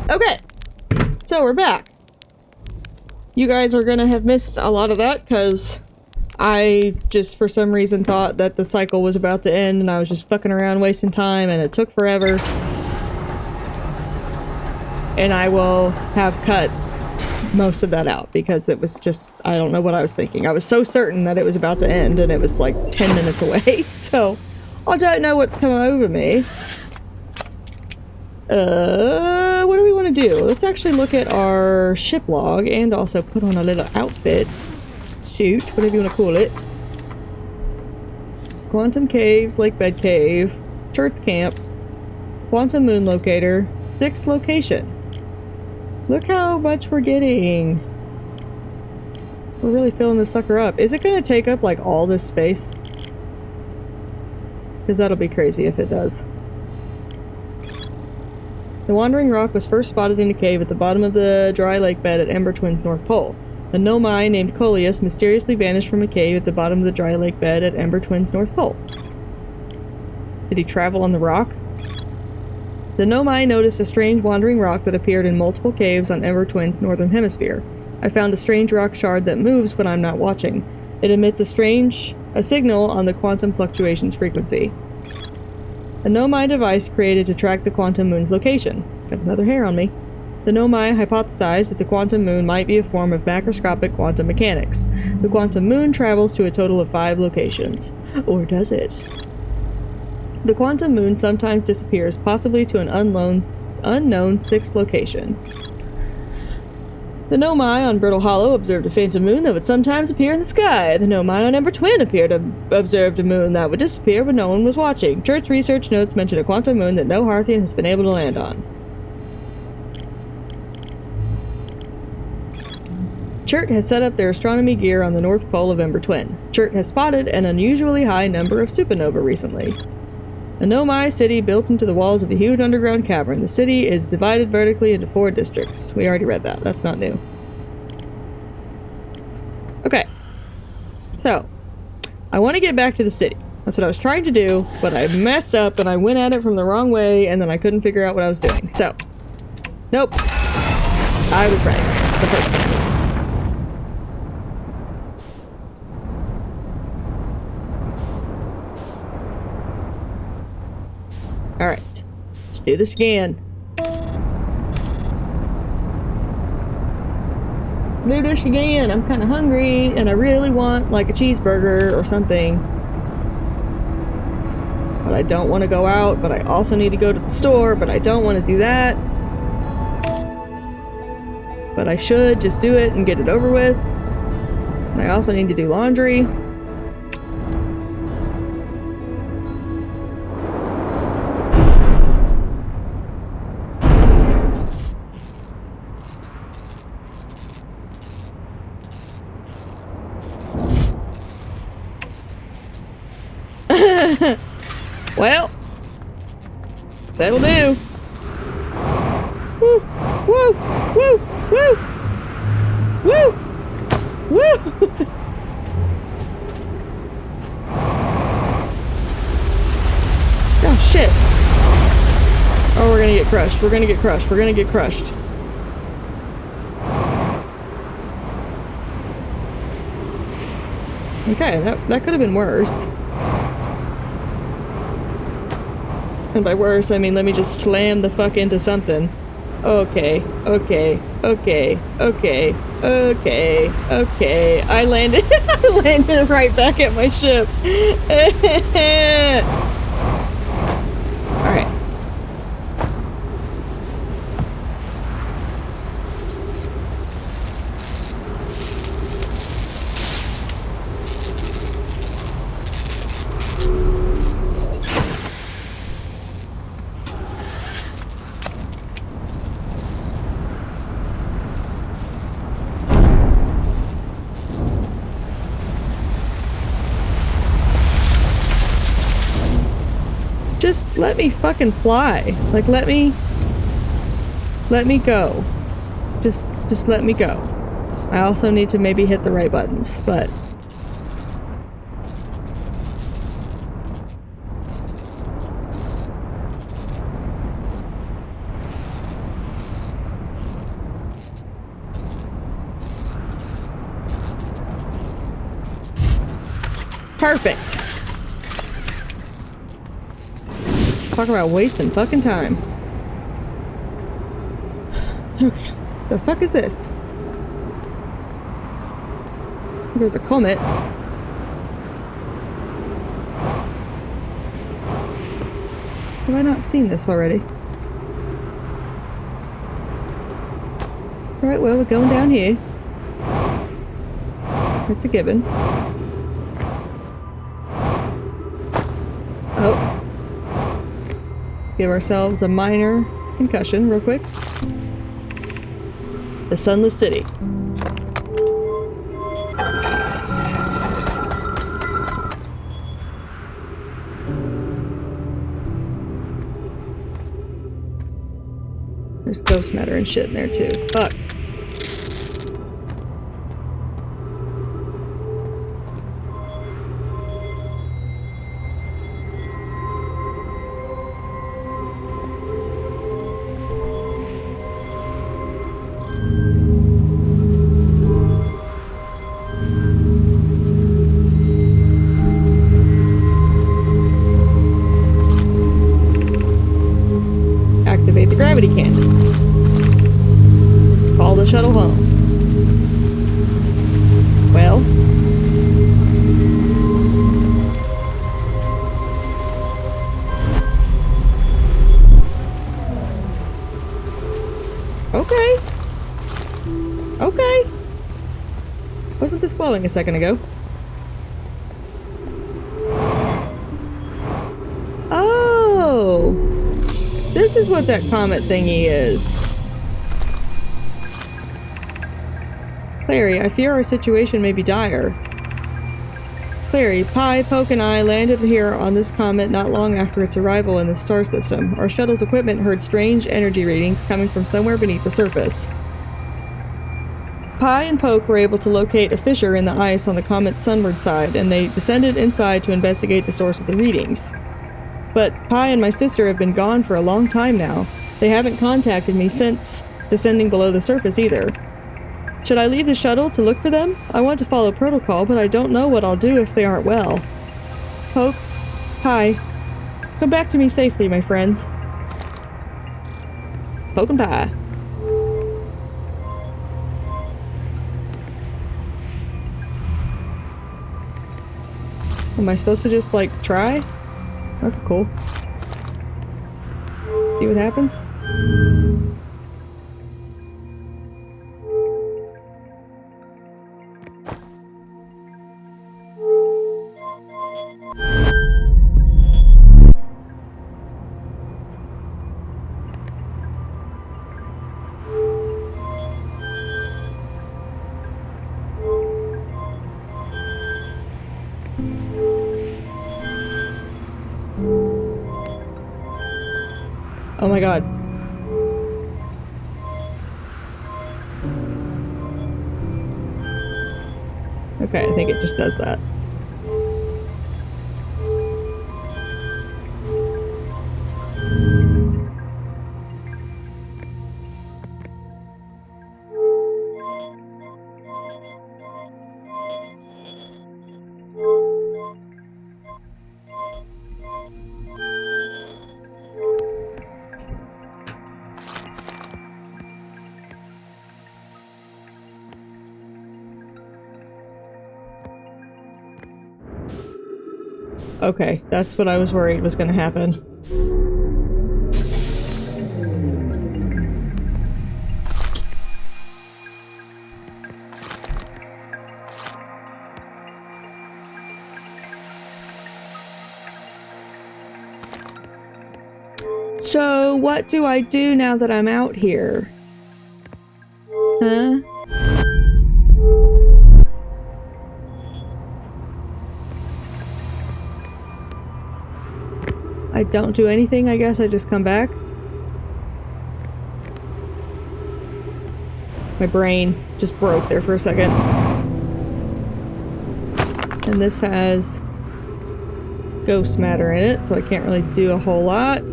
[SPEAKER 1] Okay, so we're back. You guys are gonna have missed a lot of that because I just for some reason thought that the cycle was about to end and I was just fucking around wasting time and it took forever. And I will have cut most of that out because it was just, I don't know what I was thinking. I was so certain that it was about to end and it was like 10 minutes away. So I don't know what's coming over me. What do we want to do? Let's actually look at our ship log and also put on a little outfit. Suit, whatever you want to call it. Quantum Caves, Lake Bed Cave, Church Camp, Quantum Moon Locator, 6th location. Look how much we're getting. We're really filling this sucker up. Is it going to take up like all this space? Because that'll be crazy if it does. The Wandering Rock was first spotted in a cave at the bottom of the dry lake bed at Ember Twin's North Pole. A Nomai named Coleus mysteriously vanished from a cave at the bottom of the dry lake bed at Ember Twin's North Pole. Did he travel on the rock? The Nomai noticed a strange wandering rock that appeared in multiple caves on Ember Twin's northern hemisphere. I found a strange rock shard that moves when I'm not watching. It emits a signal on the quantum fluctuations frequency. A Nomai device created to track the quantum moon's location. Got another hair on me. The Nomai hypothesized that the quantum moon might be a form of macroscopic quantum mechanics. The quantum moon travels to a total of 5 locations. Or does it? The quantum moon sometimes disappears, possibly to an unknown 6th location. The Nomai on Brittle Hollow observed a phantom moon that would sometimes appear in the sky. The Nomai on Ember Twin observed a moon that would disappear when no one was watching. Church research notes mention a quantum moon that no Hearthian has been able to land on. Chert has set up their astronomy gear on the north pole of Ember Twin. Chert has spotted an unusually high number of supernova recently. A Nomai city built into the walls of a huge underground cavern. The city is divided vertically into 4 districts. We already read that. That's not new. Okay. So, I want to get back to the city. That's what I was trying to do, but I messed up and I went at it from the wrong way and then I couldn't figure out what I was doing. So, nope. I was right the first time. Alright, let's do this again. Do this again. I'm kind of hungry and I really want like a cheeseburger or something. But I don't want to go out, but I also need to go to the store, but I don't want to do that. But I should just do it and get it over with. And I also need to do laundry. Well, that'll do. Woo, woo, woo, woo, woo, woo. Oh shit. Oh, we're gonna get crushed. We're gonna get crushed. We're gonna get crushed. Okay, that could have been worse. And by worse, I mean let me just slam the fuck into something. Okay, okay, okay, okay, okay, okay. I landed I landed right back at my ship. Alright. Just let me fucking fly. Like, let me go. Just let me go. I also need to maybe hit the right buttons, but... Perfect. Talk about wasting fucking time. Okay. The fuck is this? There's a comet. Have I not seen this already? Alright, well, we're going down here. That's a given. Oh. Give ourselves a minor concussion real quick. The Sunless City. There's ghost matter and shit in there too. Fuck. Activate the gravity cannon. glowing a second ago. Oh! This is what that comet thingy is. Clary, I fear our situation may be dire. Clary, Pi, Poke, and I landed here on this comet not long after its arrival in the star system. Our shuttle's equipment heard strange energy readings coming from somewhere beneath the surface. Pi and Poke were able to locate a fissure in the ice on the comet's sunward side, and they descended inside to investigate the source of the readings. But Pi and my sister have been gone for a long time now. They haven't contacted me since descending below the surface either. Should I leave the shuttle to look for them? I want to follow protocol, but I don't know what I'll do if they aren't well. Poke, Pi, come back to me safely, my friends. Poke and Pi. Am I supposed to just, like, try? That's cool. See what happens? Oh my god. Okay, I think it just does that. Okay, that's what I was worried was going to happen. So, what do I do now that I'm out here? Huh? I don't do anything, I guess I just come back. My brain just broke there for a second. And this has ghost matter in it, so I can't really do a whole lot.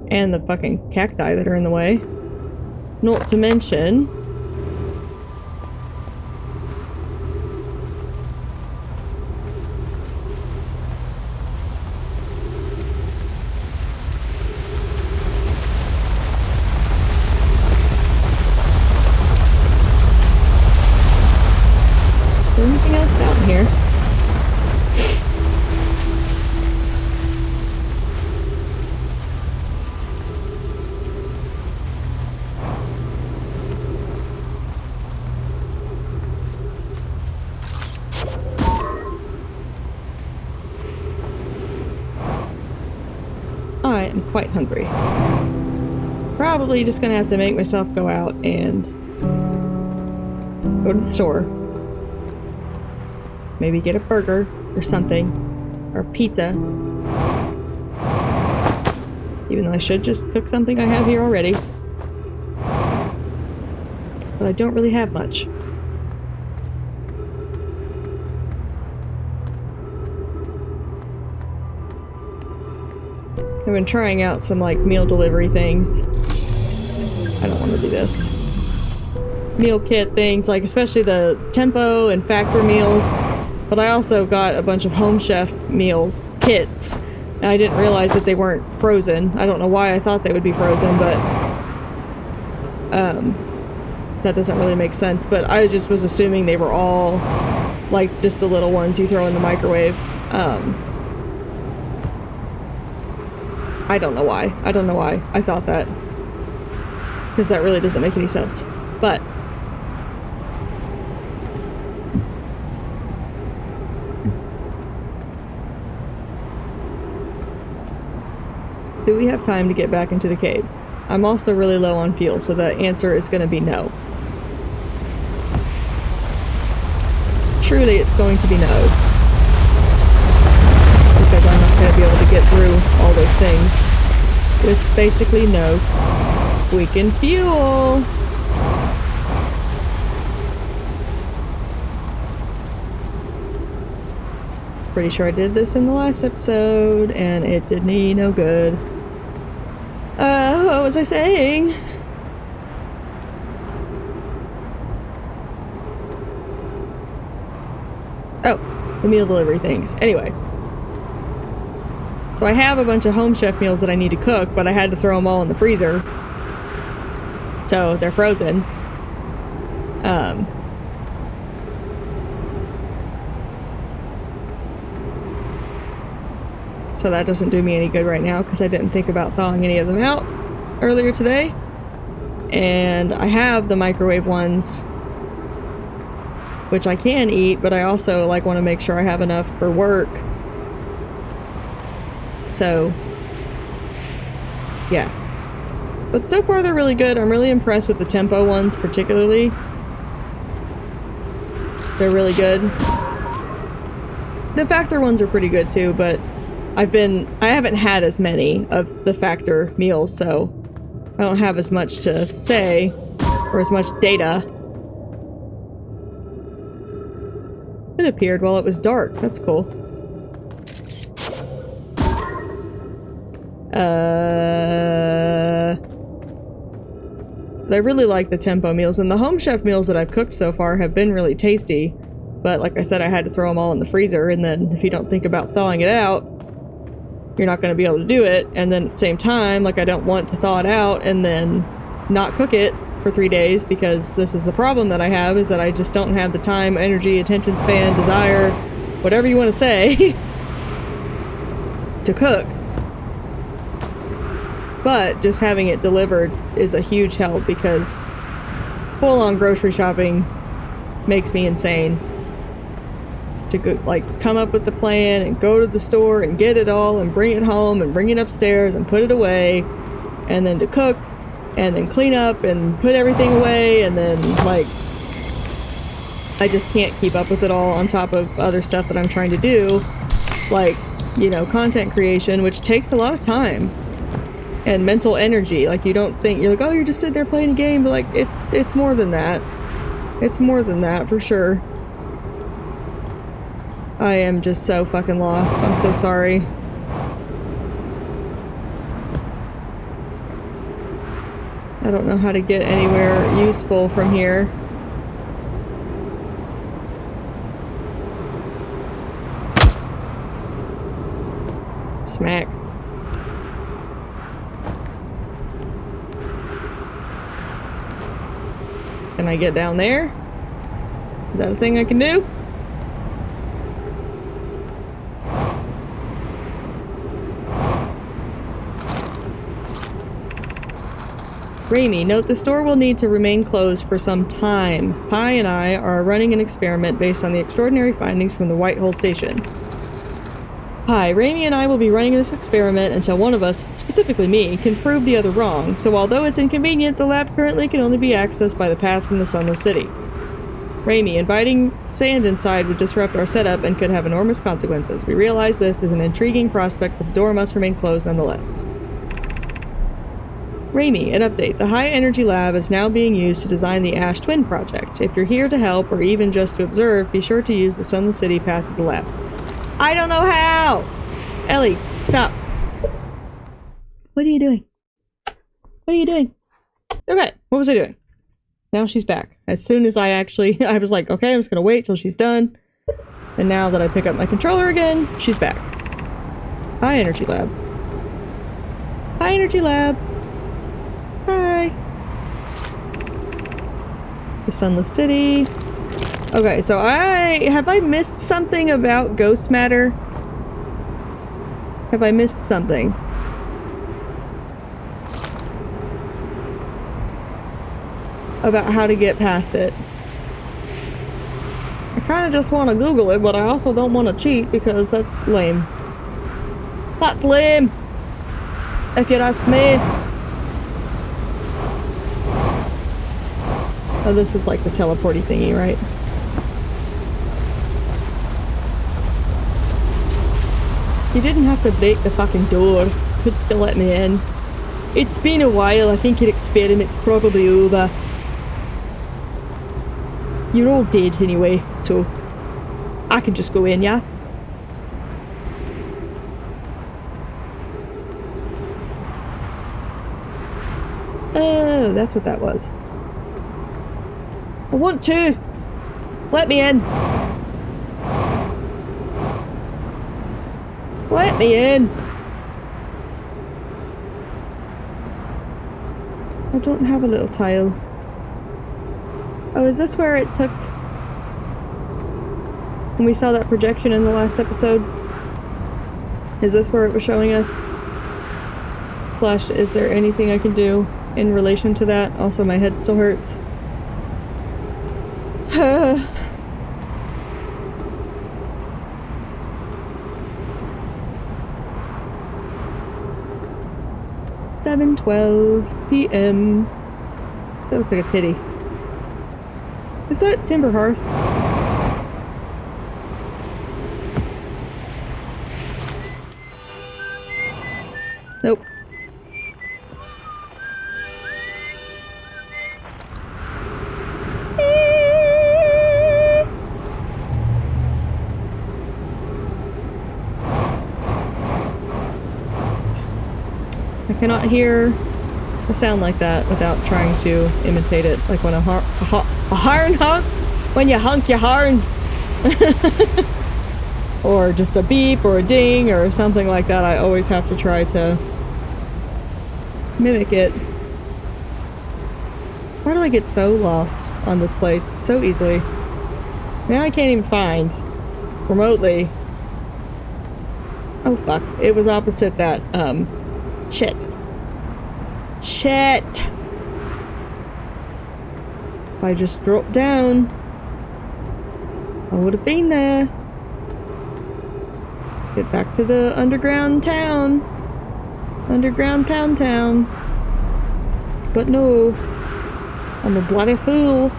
[SPEAKER 1] And the fucking cacti that are in the way. Not to mention... Is there anything else down here? Quite hungry. Probably just gonna have to make myself go out and go to the store. Maybe get a burger or something. Or pizza. Even though I should just cook something I have here already. But I don't really have much. I've been trying out some, like, meal delivery things. I don't want to do this. Meal kit things, like, especially the tempo and factor meals. But I also got a bunch of Home Chef meals kits. And I didn't realize that they weren't frozen. I don't know why I thought they would be frozen, but... that doesn't really make sense, but I just was assuming they were all like just the little ones you throw in the microwave. I don't know why. I don't know why I thought that. Because that really doesn't make any sense. But do we have time to get back into the caves? I'm also really low on fuel, so the answer is going to be no. Truly, it's going to be no. Because I'm not going to be able to get through all those things with basically no weakened fuel. Pretty sure I did this in the last episode, and it did me no good. What was I saying? Oh, the meal delivery things. Anyway. So I have a bunch of home chef meals that I need to cook, but I had to throw them all in the freezer. So they're frozen. So that doesn't do me any good right now because I didn't think about thawing any of them out earlier today. And I have the microwave ones, which I can eat, but I also like want to make sure I have enough for work. So yeah. But so far they're really good. I'm really impressed with the tempo ones particularly. They're really good. The factor ones are pretty good too, but I haven't had as many of the factor meals, so I don't have as much to say or as much data. It appeared while it was dark. That's cool. I really like the tempo meals, and the home chef meals that I've cooked so far have been really tasty. But like I said, I had to throw them all in the freezer, and then if you don't think about thawing it out, you're not going to be able to do it. And then at the same time, like I don't want to thaw it out and then not cook it for 3 days, because this is the problem that I have, is that I just don't have the time, energy, attention span, desire, whatever you want to say, to cook. But just having it delivered is a huge help, because full-on grocery shopping makes me insane. To go, like, come up with the plan and go to the store and get it all and bring it home and bring it upstairs and put it away, and then to cook and then clean up and put everything away, and then like I just can't keep up with it all, on top of other stuff that I'm trying to do, like, you know, content creation, which takes a lot of time and mental energy. Like, you don't think, you're like, oh, you're just sitting there playing a game, but like it's more than that. It's more than that for sure. I am just so fucking lost. I'm so sorry. I don't know how to get anywhere useful from here. Smack. Can I get down there? Is that a thing I can do? Raimi, note the store will need to remain closed for some time. Pi and I are running an experiment based on the extraordinary findings from the White Hole Station. Pi, Raimi and I will be running this experiment until one of us, specifically me, can prove the other wrong, so although it's inconvenient, the lab currently can only be accessed by the path from the Sunless City. Raimi, inviting sand inside would disrupt our setup and could have enormous consequences. We realize this is an intriguing prospect, but the door must remain closed nonetheless. Raimi, an update. The High Energy Lab is now being used to design the Ash Twin project. If you're here to help, or even just to observe, be sure to use the Sunless City path to the lab. I don't know how! Ellie, stop. What are you doing? What are you doing? Okay, what was I doing? Now she's back. As soon as I was like, okay, I'm just gonna wait till she's done. And now that I pick up my controller again, she's back. High Energy Lab. High Energy Lab. Hi. Sunless City. Okay, so have I missed something about ghost matter? Have I missed something? About how to get past it. I kind of just want to Google it, but I also don't want to cheat because that's lame. That's lame! If you ask me. Oh, this is like the teleporty thingy, right? You didn't have to break the fucking door. Could still let me in. It's been a while. I think your experiment's probably over. You're all dead anyway, so I can just go in, yeah? Oh, that's what that was. I want to! Let me in! Let me in! I don't have a little tile. Oh, is this where it took... when we saw that projection in the last episode? Is this where it was showing us? Slash, is there anything I can do in relation to that? Also, my head still hurts. 7:12 p.m. That looks like a titty. Is that Timber Hearth? Nope. I cannot hear a sound like that without trying to imitate it, like when a horn honks, when you honk your horn, or just a beep or a ding or something like that. I always have to try to mimic it. Why do I get so lost on this place so easily? Now I can't even find remotely. Oh fuck, it was opposite that, shit. Shit! If I just dropped down, I would have been there. Get back to the underground town. Underground pound town. But no. I'm a bloody fool.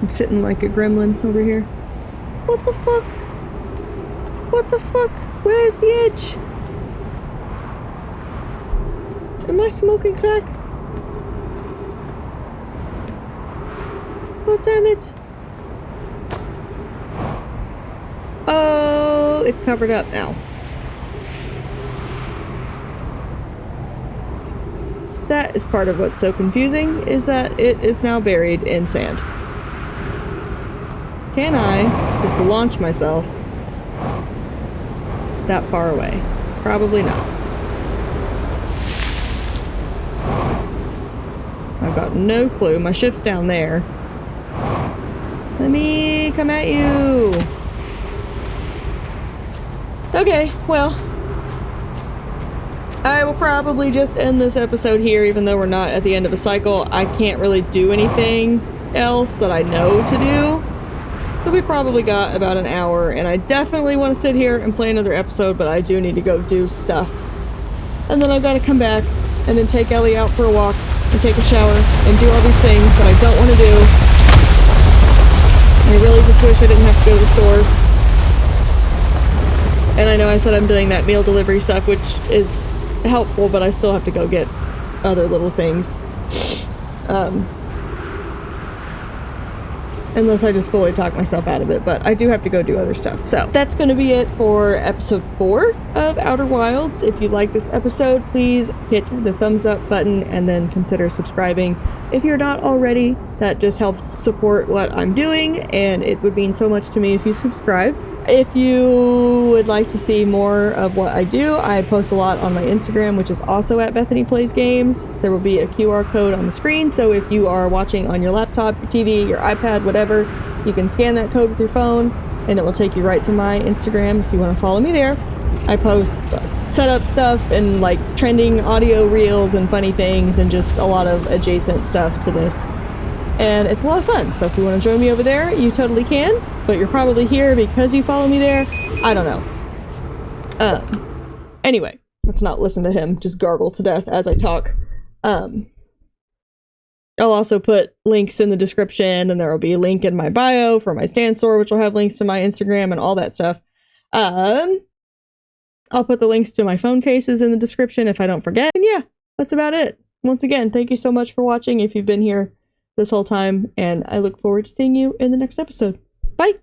[SPEAKER 1] I'm sitting like a gremlin over here. What the fuck? What the fuck? Where's the edge? Am I smoking crack? Oh, damn it. Oh, it's covered up now. That is part of what's so confusing, is that it is now buried in sand. Can I just launch myself that far away? Probably not. I've got no clue. My ship's down there. Let me come at you. Okay, well, I will probably just end this episode here, even though we're not at the end of a cycle. I can't really do anything else that I know to do. So we probably got about an hour, and I definitely want to sit here and play another episode, but I do need to go do stuff. And then I've got to come back and then take Ellie out for a walk and take a shower and do all these things that I don't want to do. I really just wish I didn't have to go to the store. And I know I said I'm doing that meal delivery stuff, which is helpful, but I still have to go get other little things. Unless I just fully talk myself out of it, but I do have to go do other stuff. So that's going to be it for episode 4 of Outer Wilds. If you like this episode, please hit the thumbs up button and then consider subscribing. If you're not already, that just helps support what I'm doing, and it would mean so much to me if you subscribe. If you would like to see more of what I do, I post a lot on my Instagram, which is also at Bethany Plays Games. There will be a QR code on the screen, so if you are watching on your laptop, your TV, your iPad, whatever, you can scan that code with your phone, and it will take you right to my Instagram if you want to follow me there. I post setup stuff and like trending audio reels and funny things and just a lot of adjacent stuff to this. And it's a lot of fun, so if you want to join me over there, you totally can, but you're probably here because you follow me there. I don't know. Anyway, let's not listen to him just gargle to death as I talk. I'll also put links in the description, and there will be a link in my bio for my stand store, which will have links to my Instagram and all that stuff. I'll put the links to my phone cases in the description if I don't forget. And yeah, that's about it. Once again, thank you so much for watching if you've been here this whole time, and I look forward to seeing you in the next episode. Bye!